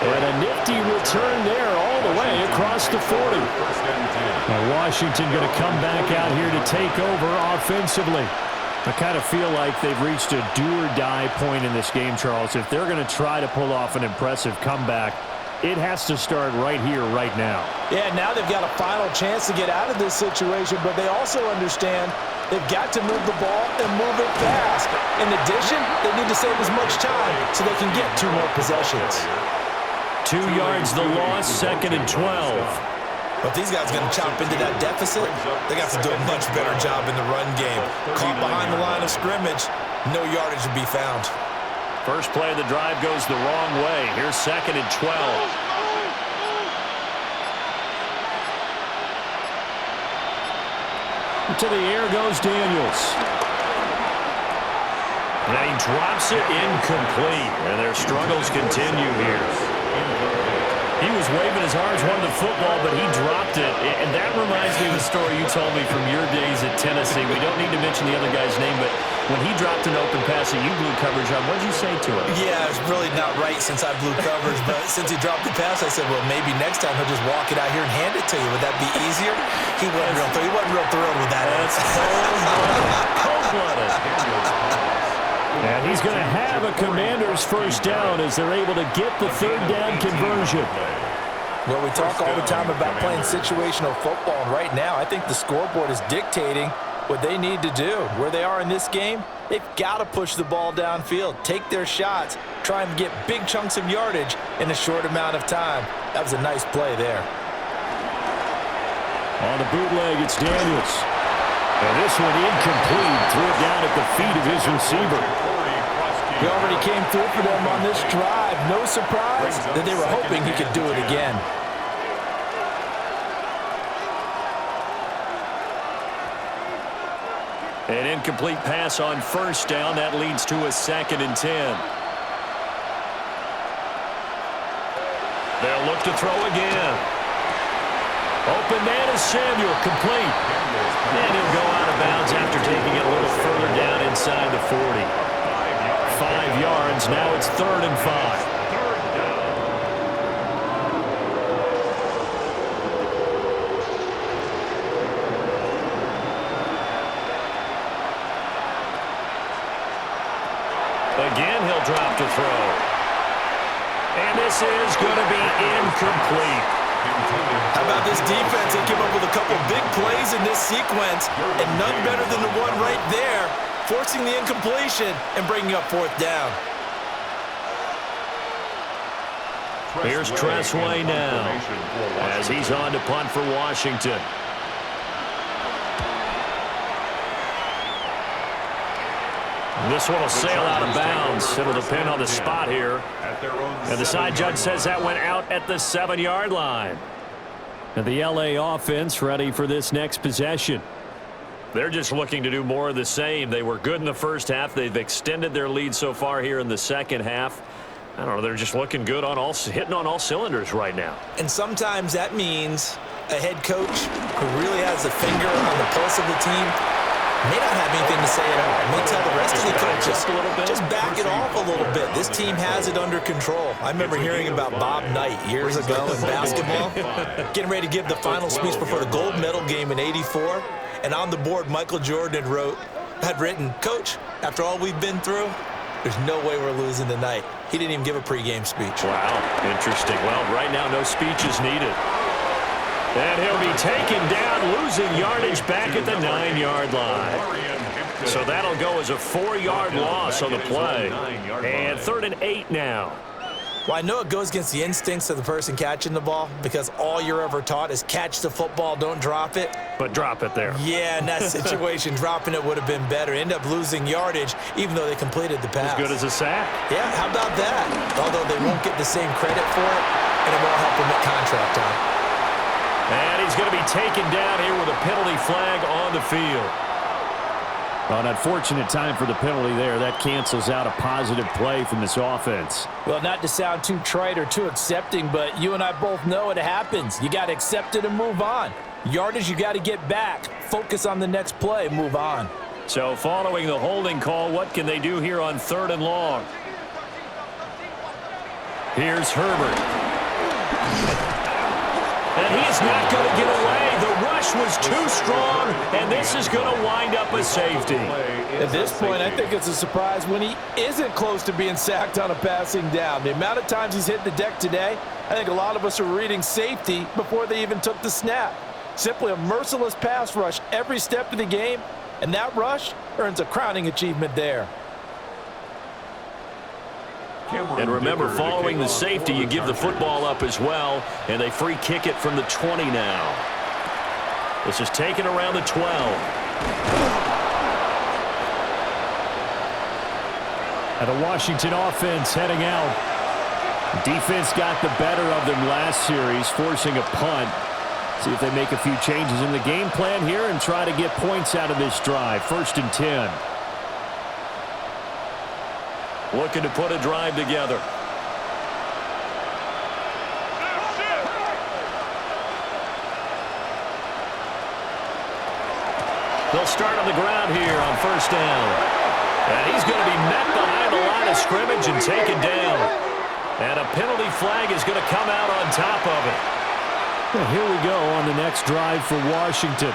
A: And a nifty return there all the way across the 40. Now, Washington going to come back out here to take over offensively. I kind of feel like they've reached a do-or-die point in this game, Charles. If they're going to try to pull off an impressive comeback, it has to start right here, right now.
D: Yeah, now they've got a final chance to get out of this situation, but they also understand they've got to move the ball and move it fast. In addition, they need to save as much time so they can get 2 more possessions.
A: 2 yards the loss, 2nd and 12.
D: But these guys are going to chop into that deficit. They got to do a much better job in the run game. Caught behind the line of scrimmage, no yardage to be found.
E: First play of the drive goes the wrong way. Here's 2nd and 12.
A: To the air goes Daniels.
E: And he drops it incomplete. And their struggles continue here.
A: He was waving his arms, wanting the football, but he dropped it. And that reminds me of the story you told me from your days at Tennessee. We don't need to mention the other guy's name, but when he dropped an open pass that you blew coverage on, what did you say to him?
D: Yeah, it's really not right since I blew coverage, but since he dropped the pass, I said, well, maybe next time he'll just walk it out here and hand it to you. Would that be easier? He wasn't real thrilled with that.
A: That's cold-blooded. And he's going to have a Commanders first down as they're able to get the 3rd down conversion.
D: Well, we talk all the time about playing situational football, and right now I think the scoreboard is dictating what they need to do. Where they are in this game, they've got to push the ball downfield, take their shots, try and get big chunks of yardage in a short amount of time. That was a nice play there.
A: On the bootleg, it's Daniels. And this one incomplete. Threw it down at the feet of his receiver.
D: He already came through for them on this drive. No surprise that they were hoping he could do it again.
A: An incomplete pass on first down. That leads to a 2nd and 10. They'll look to throw again. Open man is Samuel, complete. And he'll go out of bounds after taking it a little further down inside the 40. 5 yards, now it's 3rd and 5.
E: drop to throw. And this is going to be incomplete.
C: How about this defense? They came up with a couple big plays in this sequence, and none better than the one right there, forcing the incompletion and bringing up fourth down.
E: Here's Tressway now as he's on to punt for Washington. This one will sail out of bounds. It'll depend on the spot here. And the side judge says that went out at the 7-yard line.
A: And the LA offense ready for this next possession.
E: They're just looking to do more of the same. They were good in the first half. They've extended their lead so far here in the second half. I don't know. They're just looking good on hitting on all cylinders right now.
C: And sometimes that means a head coach who really has a finger on the pulse of the team may not have anything to say at all. May tell the rest of the coaches, just back it off a little bit. This team has it under control. I remember hearing about Bob Knight years ago in basketball, getting ready to give the final speech before the gold medal game in '84. And on the board, Michael Jordan had written, "Coach, after all we've been through, there's no way we're losing tonight." He didn't even give a pregame speech.
E: Wow, interesting. Well, right now, no speech is needed. And he'll be taken down, losing yardage back at the 9-yard line. So that'll go as a 4-yard loss on the play. And 3rd and 8 now.
C: Well, I know it goes against the instincts of the person catching the ball because all you're ever taught is catch the football, don't drop it.
E: But drop it there.
C: Yeah, in that situation, dropping it would have been better. End up losing yardage, even though they completed the pass.
E: As good as a sack.
C: Yeah, how about that? Although they won't get the same credit for it, and it won't help them at contract time.
A: And he's going to be taken down here with a penalty flag on the field. Well, an unfortunate time for the penalty there. That cancels out a positive play from this offense.
D: Well, not to sound too trite or too accepting, but you and I both know it happens. You got to accept it and move on. Yardage, you got to get back. Focus on the next play, move on.
E: So following the holding call, what can they do here on 3rd and long? Here's Herbert. And he's not going to get away. The rush was too strong, and this is going to wind up a safety.
D: At this point, I think it's a surprise when he isn't close to being sacked on a passing down. The amount of times he's hit the deck today, I think a lot of us are reading safety before they even took the snap. Simply a merciless pass rush every step of the game, and that rush earns a crowning achievement there.
E: And remember, following the safety, you give the football up as well, and they free kick it from the 20 now. This is taken around the 12.
A: And the Washington offense heading out. Defense got the better of them last series, forcing a punt. See if they make a few changes in the game plan here and try to get points out of this drive. 1st and 10.
E: Looking to put a drive together. They'll start on the ground here on 1st down. And he's going to be met behind the line of scrimmage and taken down. And a penalty flag is going to come out on top of it.
A: Well, here we go on the next drive for Washington.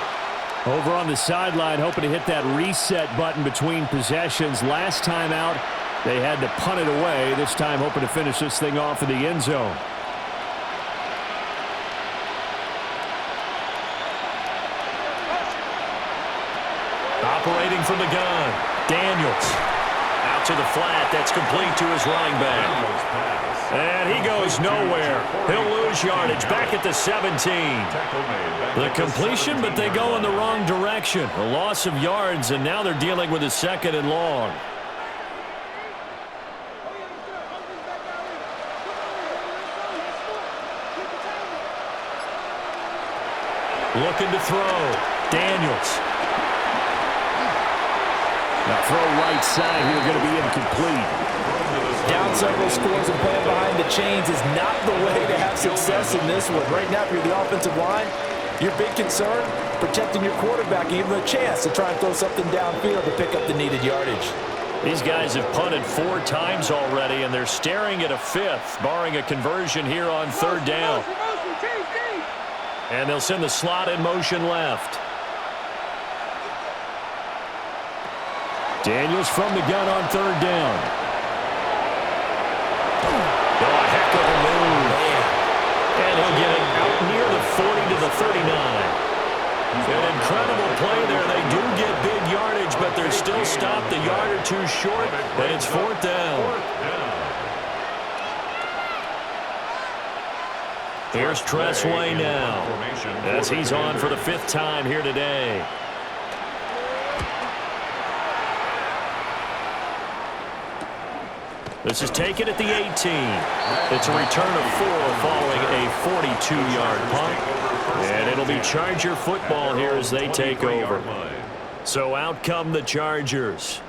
A: Over on the sideline, hoping to hit that reset button between possessions. Last time out, they had to punt it away. This time hoping to finish this thing off in the end zone.
E: Operating from the gun, Daniels. Out to the flat. That's complete to his running back. And he goes nowhere. He'll lose yardage back at the 17. The completion, but they go in the wrong direction. A loss of yards, and now they're dealing with a 2nd and long. Looking to throw. Daniels.
A: Now throw right side here, going to be incomplete.
D: Down several scores and playing behind the chains is not the way to have success in this one. Right now, if you're the offensive line, your big concern, protecting your quarterback, and giving him a chance to try and throw something downfield to pick up the needed yardage.
E: These guys have punted 4 times already, and they're staring at a 5th, barring a conversion here on 3rd down. And they'll send the slot in motion left.
A: Daniels from the gun on 3rd down.
E: short, and it's 4th down. Here's Tressway now, as he's on for the 5th time here today. This is taken at the 18. It's a return of 4 following a 42-yard punt. And it'll be Charger football here as they take over. So out come the Chargers.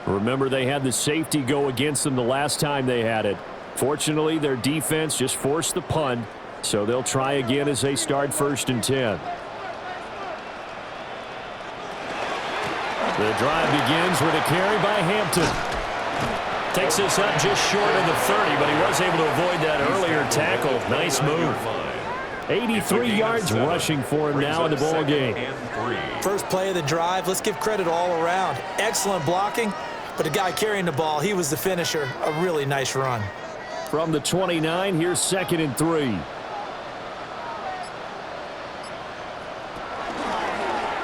E: Remember, they had the safety go against them the last time they had it. Fortunately, their defense just forced the punt, so they'll try again as they start 1st and 10. The drive begins with a carry by Hampton. Takes this up just short of the 30, but he was able to avoid that earlier tackle. Nice move. 83 yards rushing for him now in the ball game.
C: First play of the drive, let's give credit all around. Excellent blocking, but the guy carrying the ball, he was the finisher. A really nice run.
A: From the 29, here's 2nd and 3.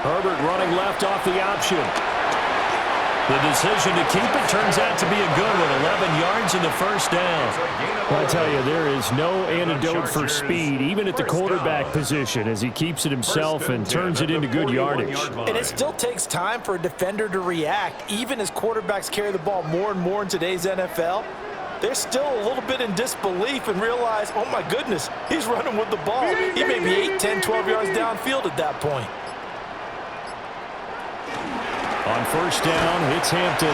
A: Herbert running left off the option. The decision to keep it turns out to be a good one. 11 yards in the 1st down. Well, I tell you, there is no antidote for speed, even at the quarterback position, as he keeps it himself and turns it into good yardage.
D: And it still takes time for a defender to react. Even as quarterbacks carry the ball more and more in today's NFL, they're still a little bit in disbelief and realize, oh my goodness, he's running with the ball. He may be 8, 10, 12 yards downfield at that point.
A: On 1st down, it's Hampton.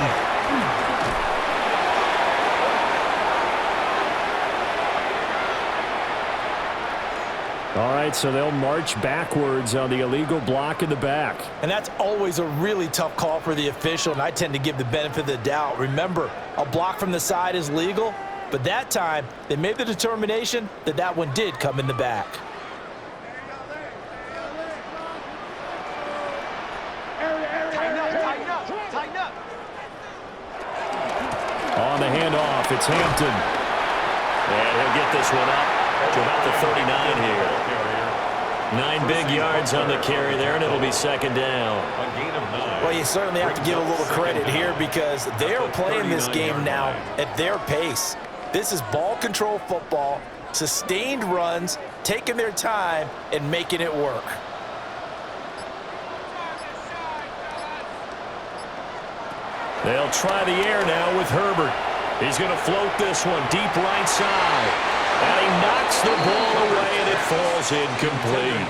A: All right, so they'll march backwards on the illegal block in the back.
D: And that's always a really tough call for the official, and I tend to give the benefit of the doubt. Remember, a block from the side is legal, but that time they made the determination that that one did come in the back.
A: On the handoff, it's Hampton.
E: And he'll get this one up to about the 39 here. 9 big yards on the carry there, and it'll be 2nd down.
D: Well, you certainly have to give a little credit here because they're playing this game now at their pace. This is ball control football, sustained runs, taking their time, and making it work.
E: They'll try the air now with Herbert. He's going to float this one deep right side. And he knocks the ball away, and it falls incomplete.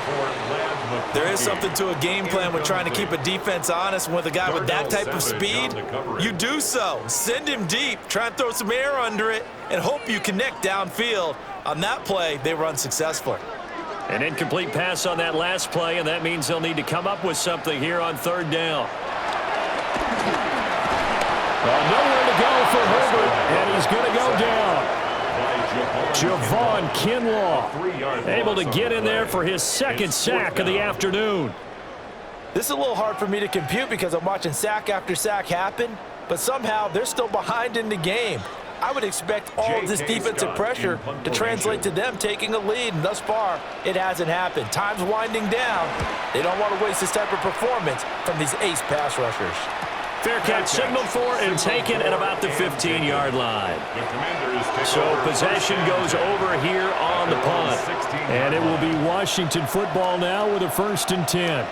C: There is something to a game plan with trying to keep a defense honest. And with a guy with that type of speed, you do so. Send him deep, try and throw some air under it, and hope you connect downfield. On that play, they run successful.
E: An incomplete pass on that last play, and that means they'll need to come up with something here on 3rd down.
A: Nowhere to go for Herbert, and he's going to go down. Javon Kinlaw able to get in there for his 2nd sack of the afternoon.
D: This is a little hard for me to compute because I'm watching sack after sack happen, but somehow they're still behind in the game. I would expect all of this defensive pressure to translate to them taking a lead, and thus far, it hasn't happened. Time's winding down. They don't want to waste this type of performance from these ace pass rushers.
E: Fair catch signaled for and taken at about the 15-yard line. So possession goes over here on the punt.
A: And it will be Washington football now with a 1st and 10.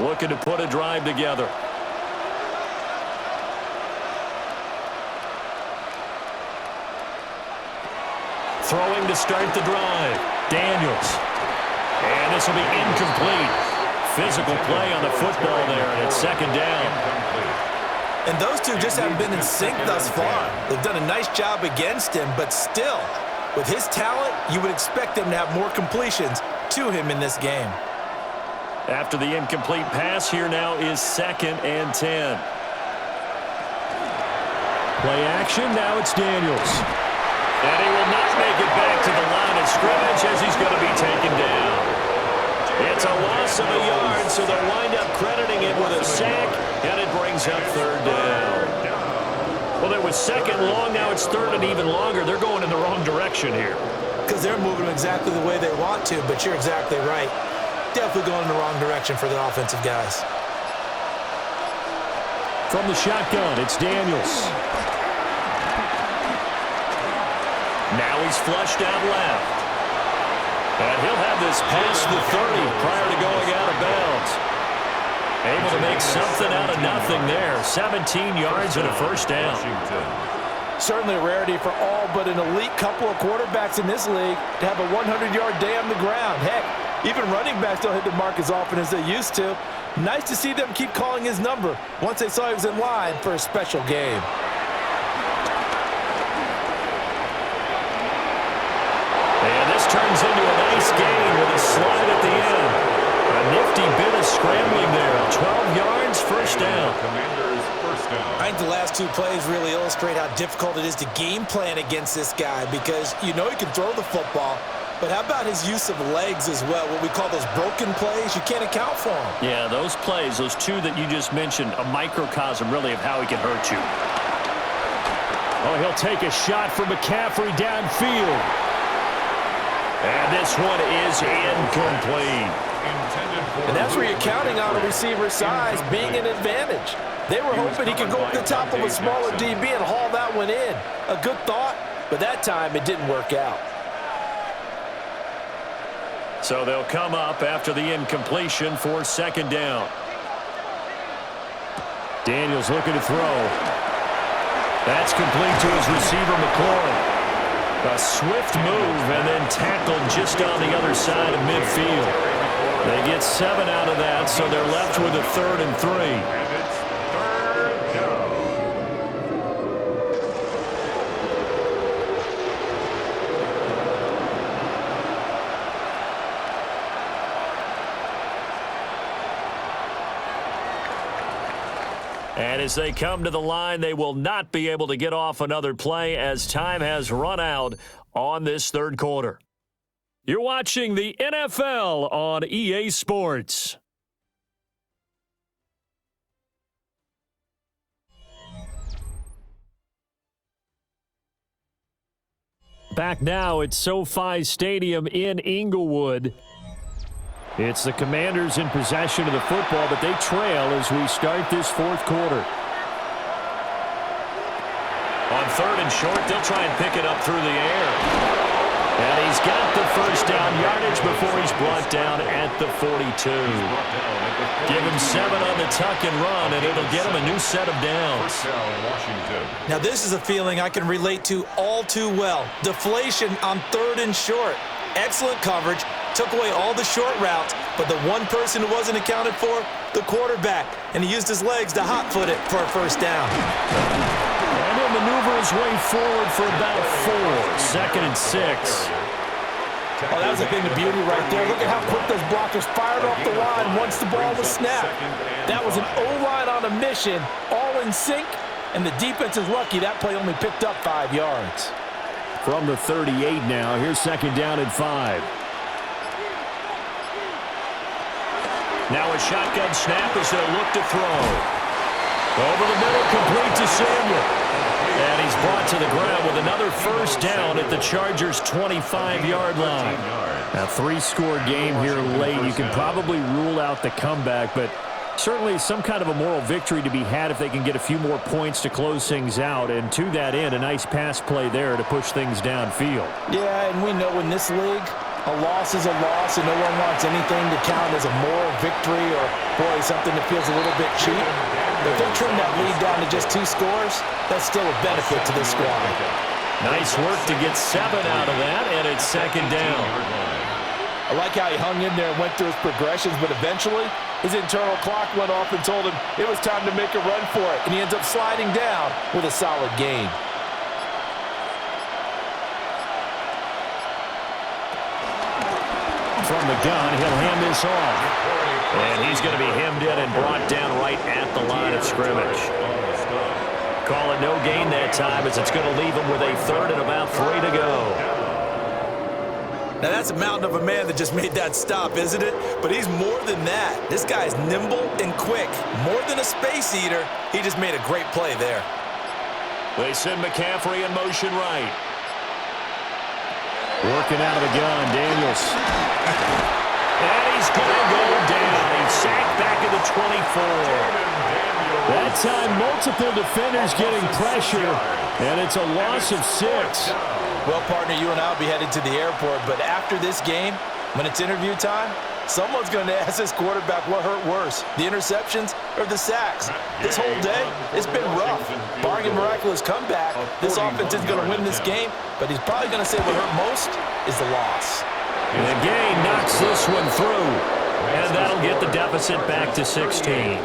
E: Looking to put a drive together. Throwing to start the drive. Daniels. And this will be incomplete. Physical play on the football there, and it's 2nd down.
C: And those two just haven't been in sync thus far. They've done a nice job against him, but still, with his talent, you would expect him to have more completions to him in this game.
E: After the incomplete pass, here now is 2nd and 10.
A: Play action, now it's Daniels.
E: And he will not make it back to the line of scrimmage as he's going to be taken down. It's a loss of a yard, so they'll wind up crediting it with a sack, and it brings up 3rd down. Well, it was 2nd long, now it's 3rd and even longer. They're going in the wrong direction here.
C: Because they're moving exactly the way they want to, but you're exactly right. Definitely going in the wrong direction for the offensive guys.
A: From the shotgun, it's Daniels.
E: Now he's flushed out left. And he'll have this past the 30 prior to going out of bounds. Able to make something out of nothing there. 17 yards and a first down.
D: Certainly a rarity for all but an elite couple of quarterbacks in this league to have a 100-yard day on the ground. Heck, even running backs don't hit the mark as often as they used to. Nice to see them keep calling his number once they saw he was in line for a special game.
E: And this turns into a nice gain with a slide at the end. A nifty bit of scrambling there. 12 yards, first down.
B: Commanders, first down.
C: I think the last two plays really illustrate how difficult it is to game plan against this guy because you know he can throw the football, but how about his use of legs as well, what we call those broken plays? You can't account for them.
E: Yeah, those plays, those two that you just mentioned, a microcosm really of how he can hurt you.
A: Oh, he'll take a shot for McCaffrey downfield. And this one is incomplete.
D: And that's where you're counting on a receiver's size being an advantage. They were hoping he could go up the top of a smaller DB and haul that one in. A good thought, but that time it didn't work out.
E: So they'll come up after the incompletion for second down.
A: Daniels looking to throw. That's complete to his receiver, McLaurin. A swift move and then tackled just on the other side of midfield. They get 7 out of that, so they're left with a 3rd and 3.
B: And it's third down.
E: And as they come to the line, they will not be able to get off another play as time has run out on this third quarter. You're watching the NFL on EA Sports.
A: Back now at SoFi Stadium in Inglewood. It's the Commanders in possession of the football, but they trail as we start this fourth quarter.
E: On 3rd and short, they'll try and pick it up through the air. And he's got the first down yardage before he's brought down at the 42. Give him 7 on the tuck and run, and it'll get him a new set of downs.
B: First down, Washington.
C: Now this is a feeling I can relate to all too well. Deflation on 3rd and short. Excellent coverage. Took away all the short routes, but the one person who wasn't accounted for, the quarterback. And he used his legs to hot-foot it for a first down.
A: And he'll maneuver his way forward for about 4. 2nd and 6.
D: Oh, that was a thing of beauty right there. Look at how quick those blockers fired off the line once the ball was snapped. That was an O-line on a mission, all in sync, and the defense is lucky that play only picked up 5 yards.
A: From the 38 now, here's 2nd down and 5.
E: Now a shotgun snap as they'll look to throw. Over the middle, complete to Samuel. And he's brought to the ground with another first down at the Chargers' 25-yard line.
A: A 3-score game here late. You can probably rule out the comeback, but certainly some kind of a moral victory to be had if they can get a few more points to close things out. And to that end, a nice pass play there to push things downfield.
D: Yeah, and we know in this league, a loss is a loss, and no one wants anything to count as a moral victory or, boy, something that feels a little bit cheap. But if they trim that lead down to just 2 scores, that's still a benefit to this squad.
E: Nice work to get 7 out of that, and it's 2nd down.
D: I like how he hung in there and went through his progressions, but eventually his internal clock went off and told him it was time to make a run for it, and he ends up sliding down with a solid gain.
A: From the gun, he'll hand this off.
E: And he's going to be hemmed in and brought down right at the line of scrimmage. Call it no gain that time as it's going to leave him with a 3rd and about 3 to go.
C: Now that's a mountain of a man that just made that stop, isn't it? But he's more than that. This guy's nimble and quick. More than a space eater, he just made a great play there.
E: They send McCaffrey in motion right.
A: Working out of the gun, Daniels.
E: And he's going to go down. He's sacked back at the 24.
A: That time, multiple defenders getting pressure, and it's a loss of 6.
D: Well, partner, you and I will be headed to the airport, but after this game, when it's interview time, someone's going to ask this quarterback what hurt worse, the interceptions or the sacks. This whole day, it's been rough. Barring a miraculous comeback, this offense isn't going to win this game, but he's probably going to say what hurt most is the loss.
E: And the game knocks this one through, and that'll get the deficit back to 16.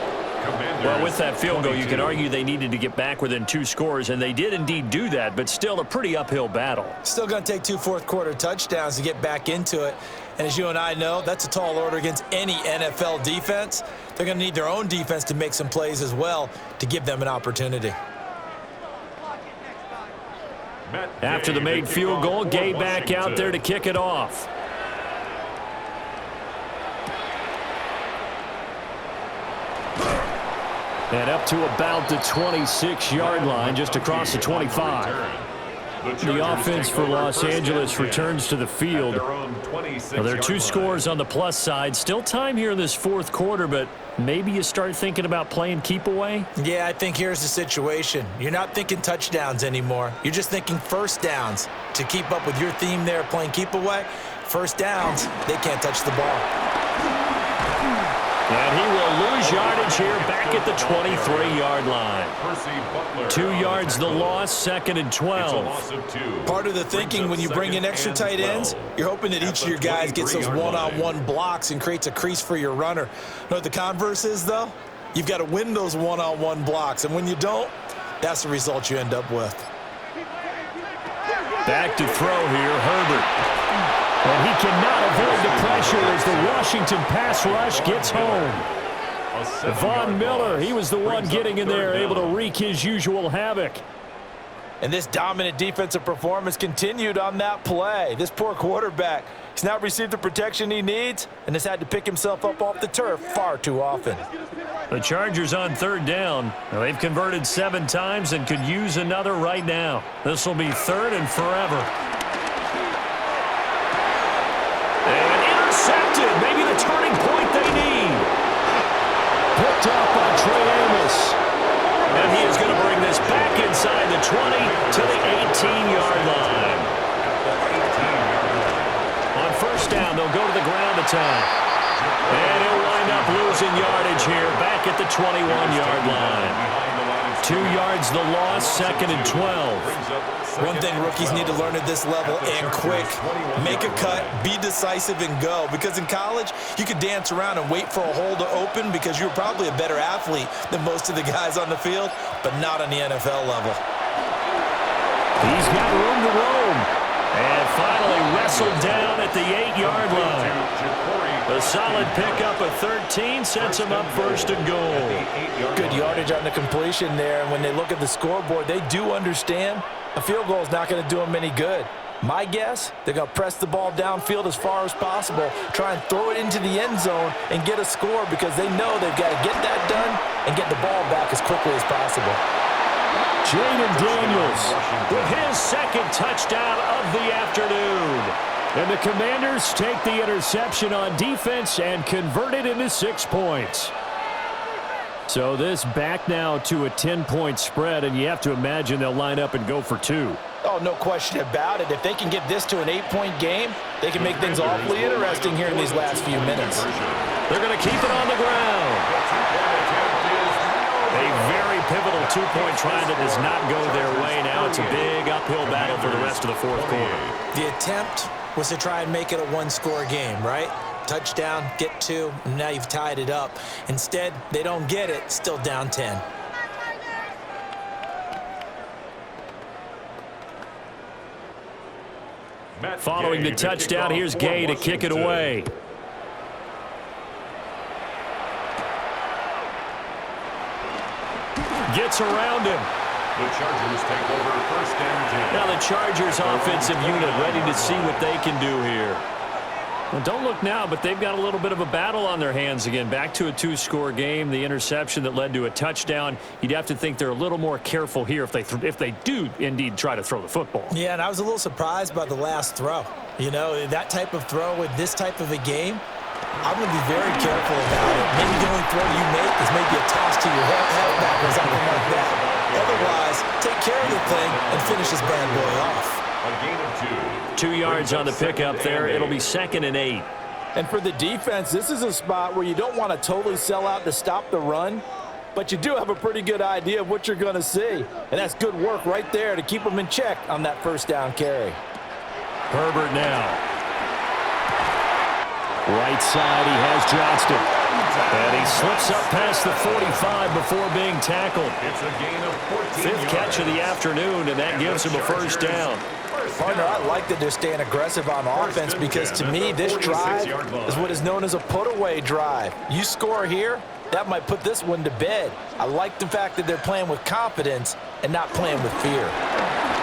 E: Well, with that field goal, you can argue they needed to get back within 2 scores, and they did indeed do that, but still a pretty uphill battle.
D: Still going to take 2 fourth-quarter touchdowns to get back into it. And as you and I know, that's a tall order against any NFL defense. They're going to need their own defense to make some plays as well to give them an opportunity.
A: After the made field goal, Gay back out there to kick it off. And up to about the 26-yard line, just across the 25. The offense for Los Angeles returns to the field. Well, there are 2 scores on the plus side. Still time here in this 4th quarter, but maybe you start thinking about playing keep away?
D: Yeah, I think here's the situation. You're not thinking touchdowns anymore. You're just thinking first downs. To keep up with your theme there, playing keep away, first downs, they can't touch the ball.
A: And he will lose yardage here back at the 23-yard line. 2 yards the loss, 2nd and 12.
D: Part of the thinking when you bring in extra tight ends, you're hoping that each of your guys gets those one-on-one blocks and creates a crease for your runner. You know what the converse is, though? You've got to win those one-on-one blocks, and when you don't, that's the result you end up with.
A: Back to throw here, Herbert. And he cannot avoid the pressure as the Washington pass rush gets home. Von Miller, he was the one getting in there, able to wreak his usual havoc.
D: And this dominant defensive performance continued on that play. This poor quarterback, he's not received the protection he needs and has had to pick himself up off the turf far too often.
A: The Chargers on 3rd down. Now, they've converted 7 times and could use another right now. This will be 3rd and forever. And intercepted. Maybe the turning point they need. Picked up by Trey Amos. And he is going to bring this back inside the 20 to the 18-yard line. On 1st down, they'll go to the ground attack. And he'll wind up losing yardage here back at the 21-yard line. 2 yards the loss, 2nd and 12.
D: One thing rookies need to learn at this level, and quick, make a cut, be decisive, and go. Because in college, you could dance around and wait for a hole to open because you're probably a better athlete than most of the guys on the field, but not on the NFL level.
A: He's got room to roam. And finally wrestled down at the 8-yard line. A solid pickup of 13 sets him up 1st and goal.
D: Good yardage on the completion there, and when they look at the scoreboard, they do understand a field goal is not going to do them any good. My guess, they're going to press the ball downfield as far as possible, try and throw it into the end zone and get a score because they know they've got to get that done and get the ball back as quickly as possible.
A: Jaden Daniels with his 2nd touchdown of the afternoon. And the Commanders take the interception on defense and convert it into 6 points. So this back now to a 10-point spread, and you have to imagine they'll line up and go for 2.
D: Oh, no question about it. If they can get this to an 8-point game, they can make things awfully interesting here in these last few minutes.
A: They're going to keep it on the ground. A very pivotal 2-point try that does not go their way. Now it's a big uphill battle for the rest of the 4th quarter.
D: The attempt was to try and make it a 1-score game, right? Touchdown, get 2, and now you've tied it up. Instead, they don't get it, still down 10.
A: Following the touchdown, here's Gay to kick it away. Gets around him.
B: The Chargers take over 1st and 10.
A: Now the Chargers offensive unit ready to see what they can do here. Well, don't look now, but they've got a little bit of a battle on their hands again. Back to a 2-score game. The interception that led to a touchdown. You'd have to think they're a little more careful here if they do indeed try to throw the football.
D: Yeah, and I was a little surprised by the last throw. You know, that type of throw with this type of a game,
C: I'm going to be very careful about it. Maybe the only throw you make is maybe a toss to your halfback or something like that. Otherwise, take care of the thing and finish this bad boy off.
B: A gain of 2.
E: 2 yards on the pickup there. It'll be 2nd and 8.
D: And for the defense, this is a spot where you don't want to totally sell out to stop the run, but you do have a pretty good idea of what you're going to see. And that's good work right there to keep them in check on that first down carry.
E: Herbert now.
A: Right side, he has Johnston. And he slips up past the 45 before being tackled.
B: It's a gain of 14
A: 5th catch of the afternoon, and that gives him a first down.
C: Partner, I like that they're staying aggressive on offense because to me, this drive is what is known as a put-away drive. You score here, that might put this one to bed. I like the fact that they're playing with confidence and not playing with fear.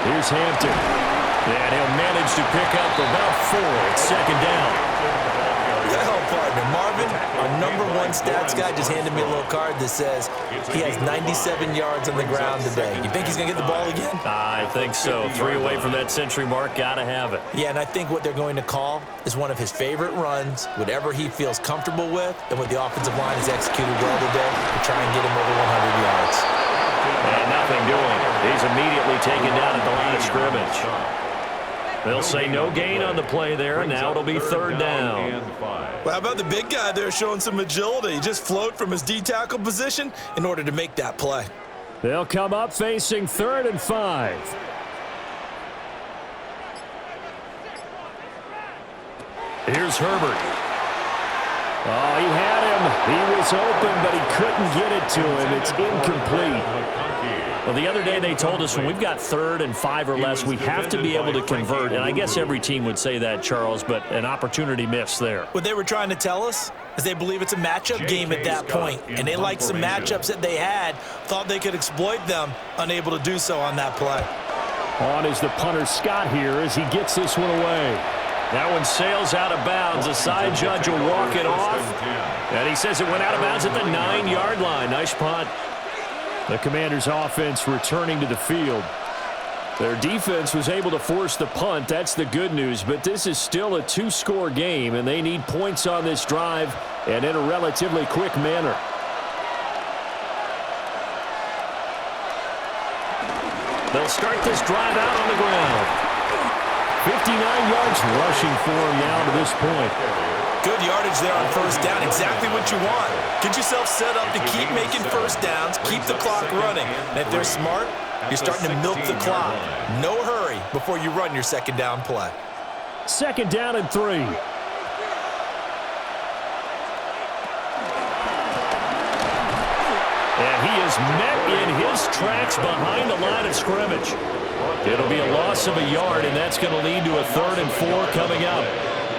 A: Here's Hampton. And he'll manage to pick up about 4. It's 2nd down.
C: Well, partner, Marvin, our #1 stats guy just handed me a little card that says he has 97 yards on the ground today. You think he's going to get the ball again?
E: I think so. 3 away from that century mark. Got to have it.
C: Yeah, and I think what they're going to call is one of his favorite runs, whatever he feels comfortable with, and what the offensive line has executed well today to try and get him over 100 yards.
E: And nothing doing. He's immediately taken down at the line of scrimmage. They'll say no gain on the play there, and now it'll be 3rd down.
C: Well, how about the big guy there showing some agility? He just float from his D-tackle position in order to make that play.
A: They'll come up facing 3rd and 5. Here's Herbert. Oh, he had him. He was open, but he couldn't get it to him. It's incomplete. Well, the other day they told us when we've got 3rd and 5 or less, we have to be able to convert. And I guess every team would say that, Charles, but an opportunity missed there.
C: What they were trying to tell us is they believe it's a matchup game at that point, and they liked some matchups that they had, thought they could exploit them, unable to do so on that play.
A: On is the punter Scott here as he gets this one away.
E: That one sails out of bounds. The side judge will walk it off. And he says it went out of bounds at the 9-yard line. Nice punt.
A: The Commanders' offense returning to the field. Their defense was able to force the punt. That's the good news. But this is still a 2-score game, and they need points on this drive and in a relatively quick manner.
E: They'll start this drive out on the ground.
A: 59 yards rushing for him now to this point.
C: Good yardage there on first down. Exactly what you want. Get yourself set up to keep making first downs, keep the clock running. And if they're smart, you're starting to milk the clock. No hurry before you run your 2nd down play.
A: 2nd down and 3. And he is met in his tracks behind the line of scrimmage. It'll be a loss of a yard, and that's going to lead to a 3rd and 4 coming up.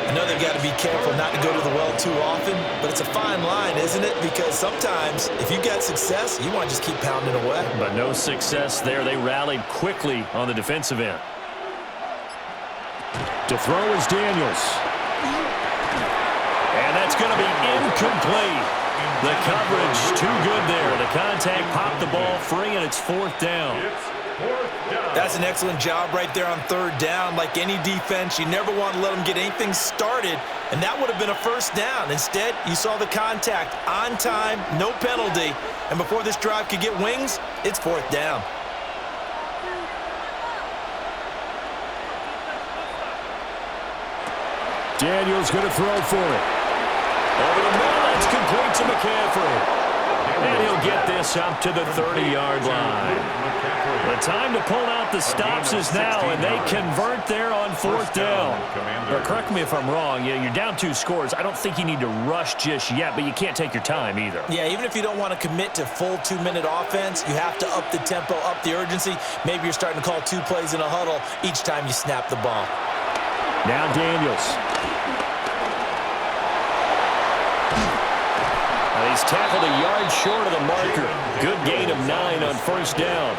C: I know they've got to be careful not to go to the well too often, but it's a fine line, isn't it? Because sometimes, if you got success, you want to just keep pounding away.
E: But no success there. They rallied quickly on the defensive end.
A: To throw is Daniels.
E: And that's going to be incomplete. The coverage too good there. The contact popped the ball free, and it's 4th down.
C: That's an excellent job right there on 3rd down. Like any defense, you never want to let them get anything started, and that would have been a first down. Instead, you saw the contact on time, no penalty, and before this drive could get wings, it's 4th down.
A: Daniels going to throw for it. Over the middle, that's complete to McCaffrey. And he'll get this up to the 30-yard line. The time to pull out the stops is now, and they convert there on 4th down. But correct me if I'm wrong. You're down 2 scores. I don't think you need to rush just yet, but you can't take your time either.
C: Yeah, even if you don't want to commit to full 2-minute offense, you have to up the tempo, up the urgency. Maybe you're starting to call 2 plays in a huddle each time you snap the ball.
A: Now Daniels. He's tackled a yard short of the marker. Good gain of 9 on first down.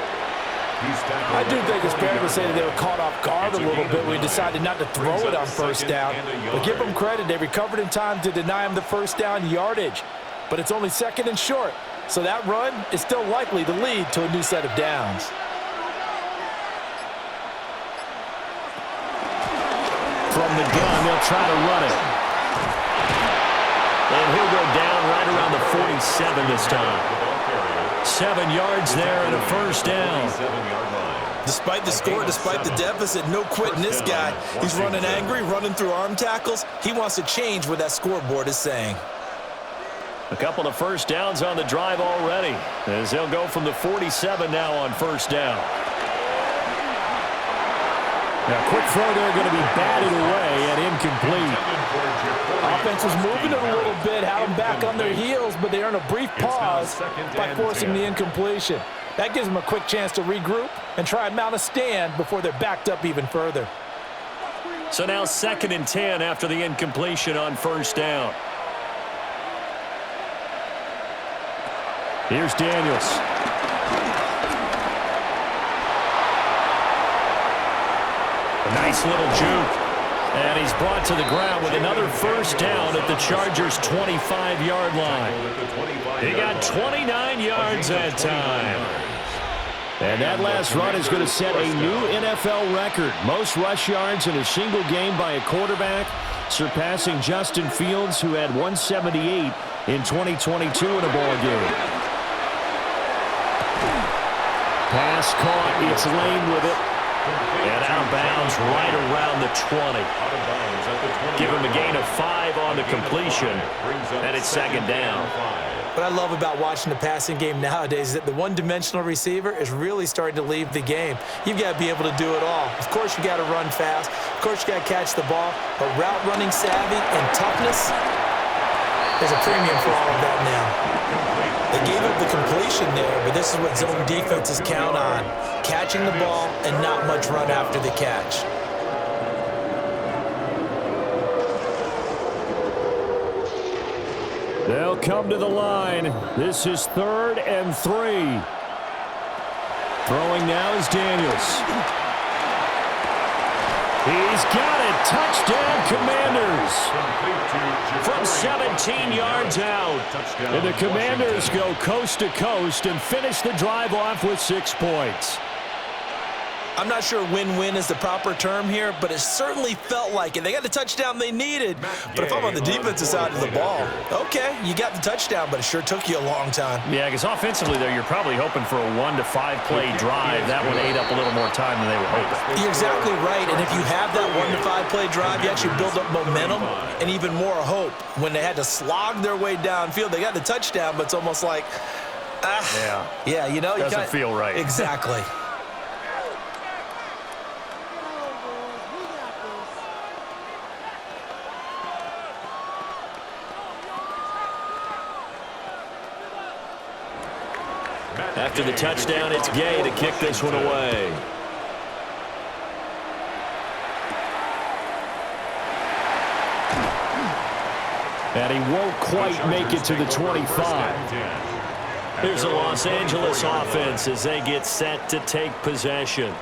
D: I do think it's fair to say that they were caught off guard a little bit. We decided not to throw it on first down. But give them credit. They recovered in time to deny him the first down yardage. But it's only 2nd and short. So that run is still likely to lead to a new set of downs.
A: From the gun, they'll try to run it.
E: And he'll go down right around the 47 this time. 7 yards there and a first down.
C: Despite the score, despite the deficit, no quitting this guy. He's running angry, running through arm tackles. He wants to change what that scoreboard is saying.
E: A couple of first downs on the drive already, as they'll go from the 47 now on first down.
A: Now, quick throw there going to be batted away and incomplete.
D: Offense was moving it a little bit, had them back on their heels, but they earn a brief pause by forcing the incompletion. That gives them a quick chance to regroup and try and mount a stand before they're backed up even further.
E: So now 2nd and 10 after the incompletion on first down.
A: Here's Daniels.
E: A nice little juke. And he's brought to the ground with another first down at the Chargers' 25-yard line. He got 29 yards that time.
A: And that last run is going to set a new NFL record. Most rush yards in a single game by a quarterback, surpassing Justin Fields, who had 178 in 2022 in a ball game. Pass caught. It's Lane with it.
E: And out of bounds right around the 20. Give him a gain of 5 on the completion. And it's 2nd down.
C: What I love about watching the passing game nowadays is that the one-dimensional receiver is really starting to leave the game. You've got to be able to do it all. Of course, you got to run fast. Of course, you got to catch the ball. But route running savvy and toughness, there's a premium for all of that now. They gave up the completion there, but this is what zone defenses count on. Catching the ball and not much run after the catch.
A: They'll come to the line. This is 3rd and 3. Throwing now is Daniels. He's got it. Touchdown, Commanders.
E: From 17 yards out.
A: And the Commanders go coast to coast and finish the drive off with 6 points.
C: I'm not sure win-win is the proper term here, but it certainly felt like it. They got the touchdown they needed. But if I'm on the defensive side of the ball, okay, you got the touchdown, but it sure took you a long time.
E: Yeah, because offensively, though, you're probably hoping for a 1 to 5 play drive. That one ate up a little more time than they were hoping.
C: You're exactly right, and if you have that 1 to 5 play drive, you actually build up momentum and even more hope. When they had to slog their way downfield, they got the touchdown, but it's almost like, yeah, you know,
E: doesn't feel right.
C: Exactly.
E: After the touchdown, it's Gay to kick this one away.
A: And he won't quite make it to the 25.
E: Here's the Los Angeles offense as they get set to take possession.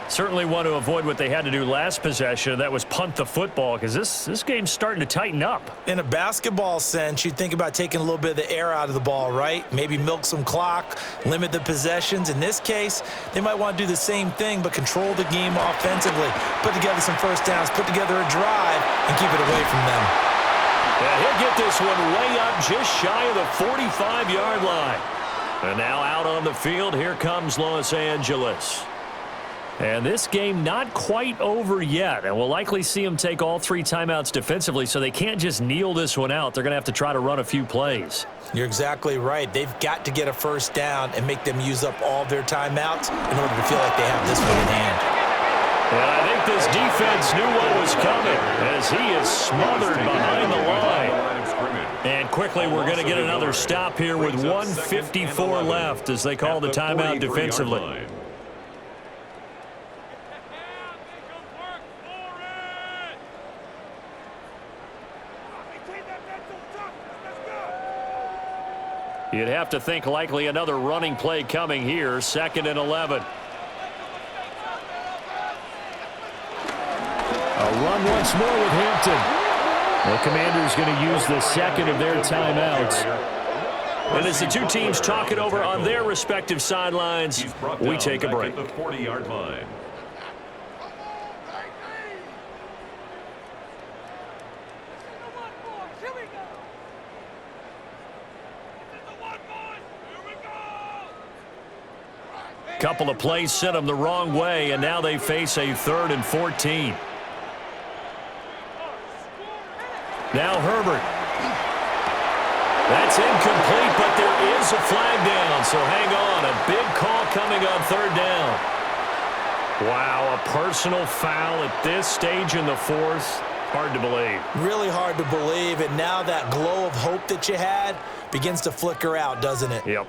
E: Certainly want to avoid what they had to do last possession. That was punt the football, because this game's starting to tighten up.
C: In a basketball sense, you think about taking a little bit of the air out of the ball, right? Maybe milk some clock, limit the possessions. In this case, they might want to do the same thing, but control the game offensively. Put together some first downs, put together a drive, and keep it away from them.
E: And he'll get this one way up just shy of the 45-yard line. And now out on the field, here comes Los Angeles. And this game not quite over yet, and we'll likely see them take all 3 timeouts defensively, so they can't just kneel this one out. They're going to have to try to run a few plays.
C: You're exactly right. They've got to get a first down and make them use up all their timeouts in order to feel like they have this one in hand.
E: And I think this defense knew what was coming as he is smothered behind the line. And quickly, we're going to get another stop here with 1:54 left as they call the timeout defensively. You'd have to think likely another running play coming here, 2nd and 11.
A: A run once more with Hampton. The Commanders going to use the 2nd of their timeouts.
E: And as the two teams talk it over on their respective sidelines, we take a break.
B: The 40-yard line.
E: Couple of plays sent them the wrong way, and now they face a 3rd and 14. Now Herbert. That's incomplete, but there is a flag down, so hang on. A big call coming on 3rd down. Wow, a personal foul at this stage in the 4th. Hard to believe.
C: Really hard to believe, and now that glow of hope that you had begins to flicker out, doesn't it?
E: Yep.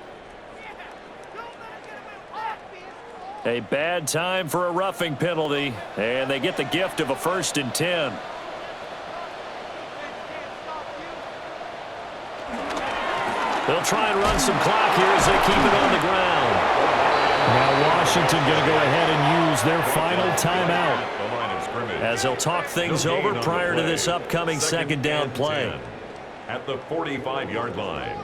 E: A bad time for a roughing penalty, and they get the gift of a 1st and 10. They'll try and run some clock here as they keep it on the ground.
A: Now Washington going to go ahead and use their final timeout,
E: as they'll talk things over prior to this upcoming 2nd down play.
B: At the 45-yard line.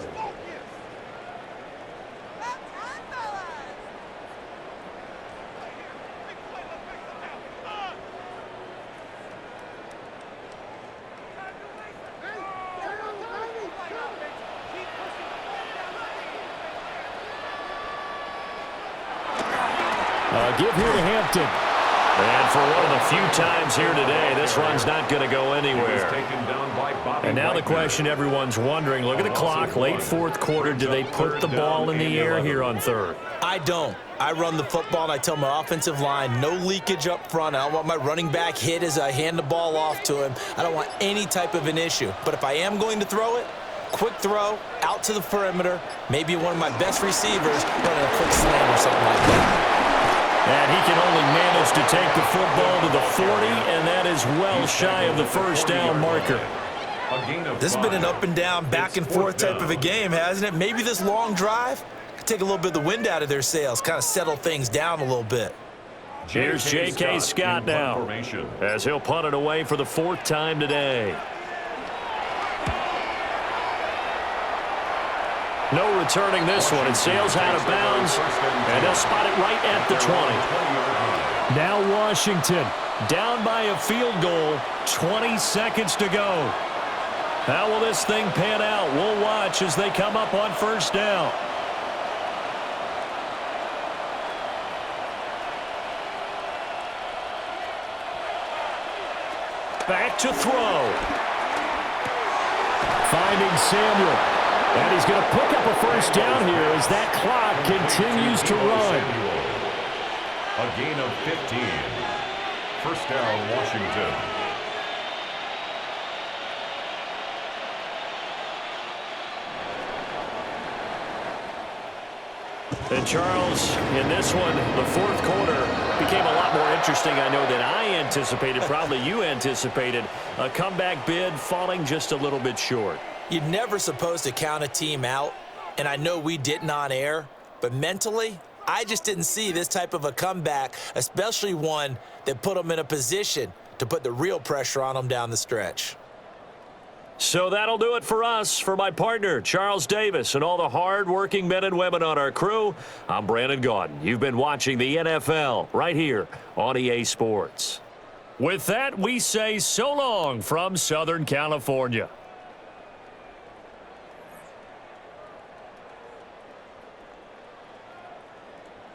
A: Give here to Hampton.
E: And for one of the few times here today, this run's not going to go anywhere. And now the question everyone's wondering, look at the clock, late 4th quarter, do they put the ball in the air here on 3rd?
C: I don't. I run the football, and I tell my offensive line, no leakage up front. I don't want my running back hit as I hand the ball off to him. I don't want any type of an issue. But if I am going to throw it, quick throw, out to the perimeter, maybe one of my best receivers running a quick slam or something like that.
E: And he can only manage to take the football to the 40, and that is well shy of the 1st down marker.
C: This has been an up and down, back and forth type of a game, hasn't it? Maybe this long drive could take a little bit of the wind out of their sails, kind of settle things down a little bit.
E: Here's J.K. Scott now, as he'll punt it away for the 4th time today. No returning this one. It sails out of bounds, and they'll spot it right at the 20.
A: Now Washington
E: Down by a field goal, 20 seconds to go. How will this thing pan out? We'll watch as they come up on 1st down. Back to throw.
A: finding Samuel. And he's going to pick up a 1st down here as that clock continues to run.
B: A gain of 15. 1st down, Washington.
E: And Charles, in this one, the 4th quarter became a lot more interesting, I know, than I anticipated. Probably you anticipated. A comeback bid falling just a little bit short.
C: You're never supposed to count a team out, and I know we didn't on air, but mentally, I just didn't see this type of a comeback, especially one that put them in a position to put the real pressure on them down the stretch.
E: So that'll do it for us. For my partner, Charles Davis, and all the hard-working men and women on our crew, I'm Brandon Gaudin. You've been watching the NFL right here on EA Sports. With that, we say so long from Southern California.